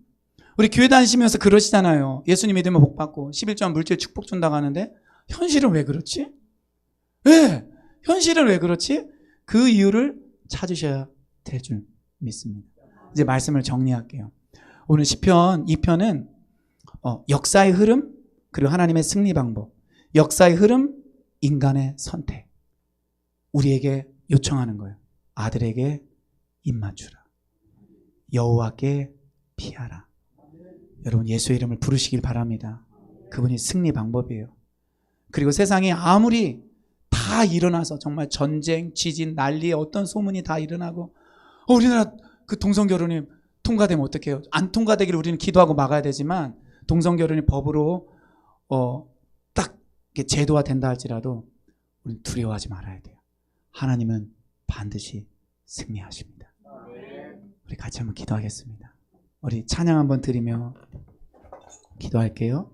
우리 교회 다니시면서 그러시잖아요. 예수님 믿으면 복 받고 11조한 물질 축복 준다고 하는데 현실은 왜 그렇지? 왜? 현실은 왜 그렇지? 그 이유를 찾으셔야 될 줄 믿습니다. 이제 말씀을 정리할게요. 오늘 시편 2편은 역사의 흐름 그리고 하나님의 승리 방법, 역사의 흐름, 인간의 선택, 우리에게 요청하는 거예요. 아들에게 입 맞추라, 여호와께 피하라. 여러분 예수의 이름을 부르시길 바랍니다. 그분이 승리 방법이에요. 그리고 세상에 아무리 다 일어나서 정말 전쟁, 지진, 난리에 어떤 소문이 다 일어나고 우리나라 그 동성결혼이 통과되면 어떡해요? 안 통과되기를 우리는 기도하고 막아야 되지만 동성결혼이 법으로 딱 제도화 된다 할지라도 우리는 두려워하지 말아야 돼요. 하나님은 반드시 승리하십니다. 우리 같이 한번 기도하겠습니다. 우리 찬양 한번 드리며 기도할게요.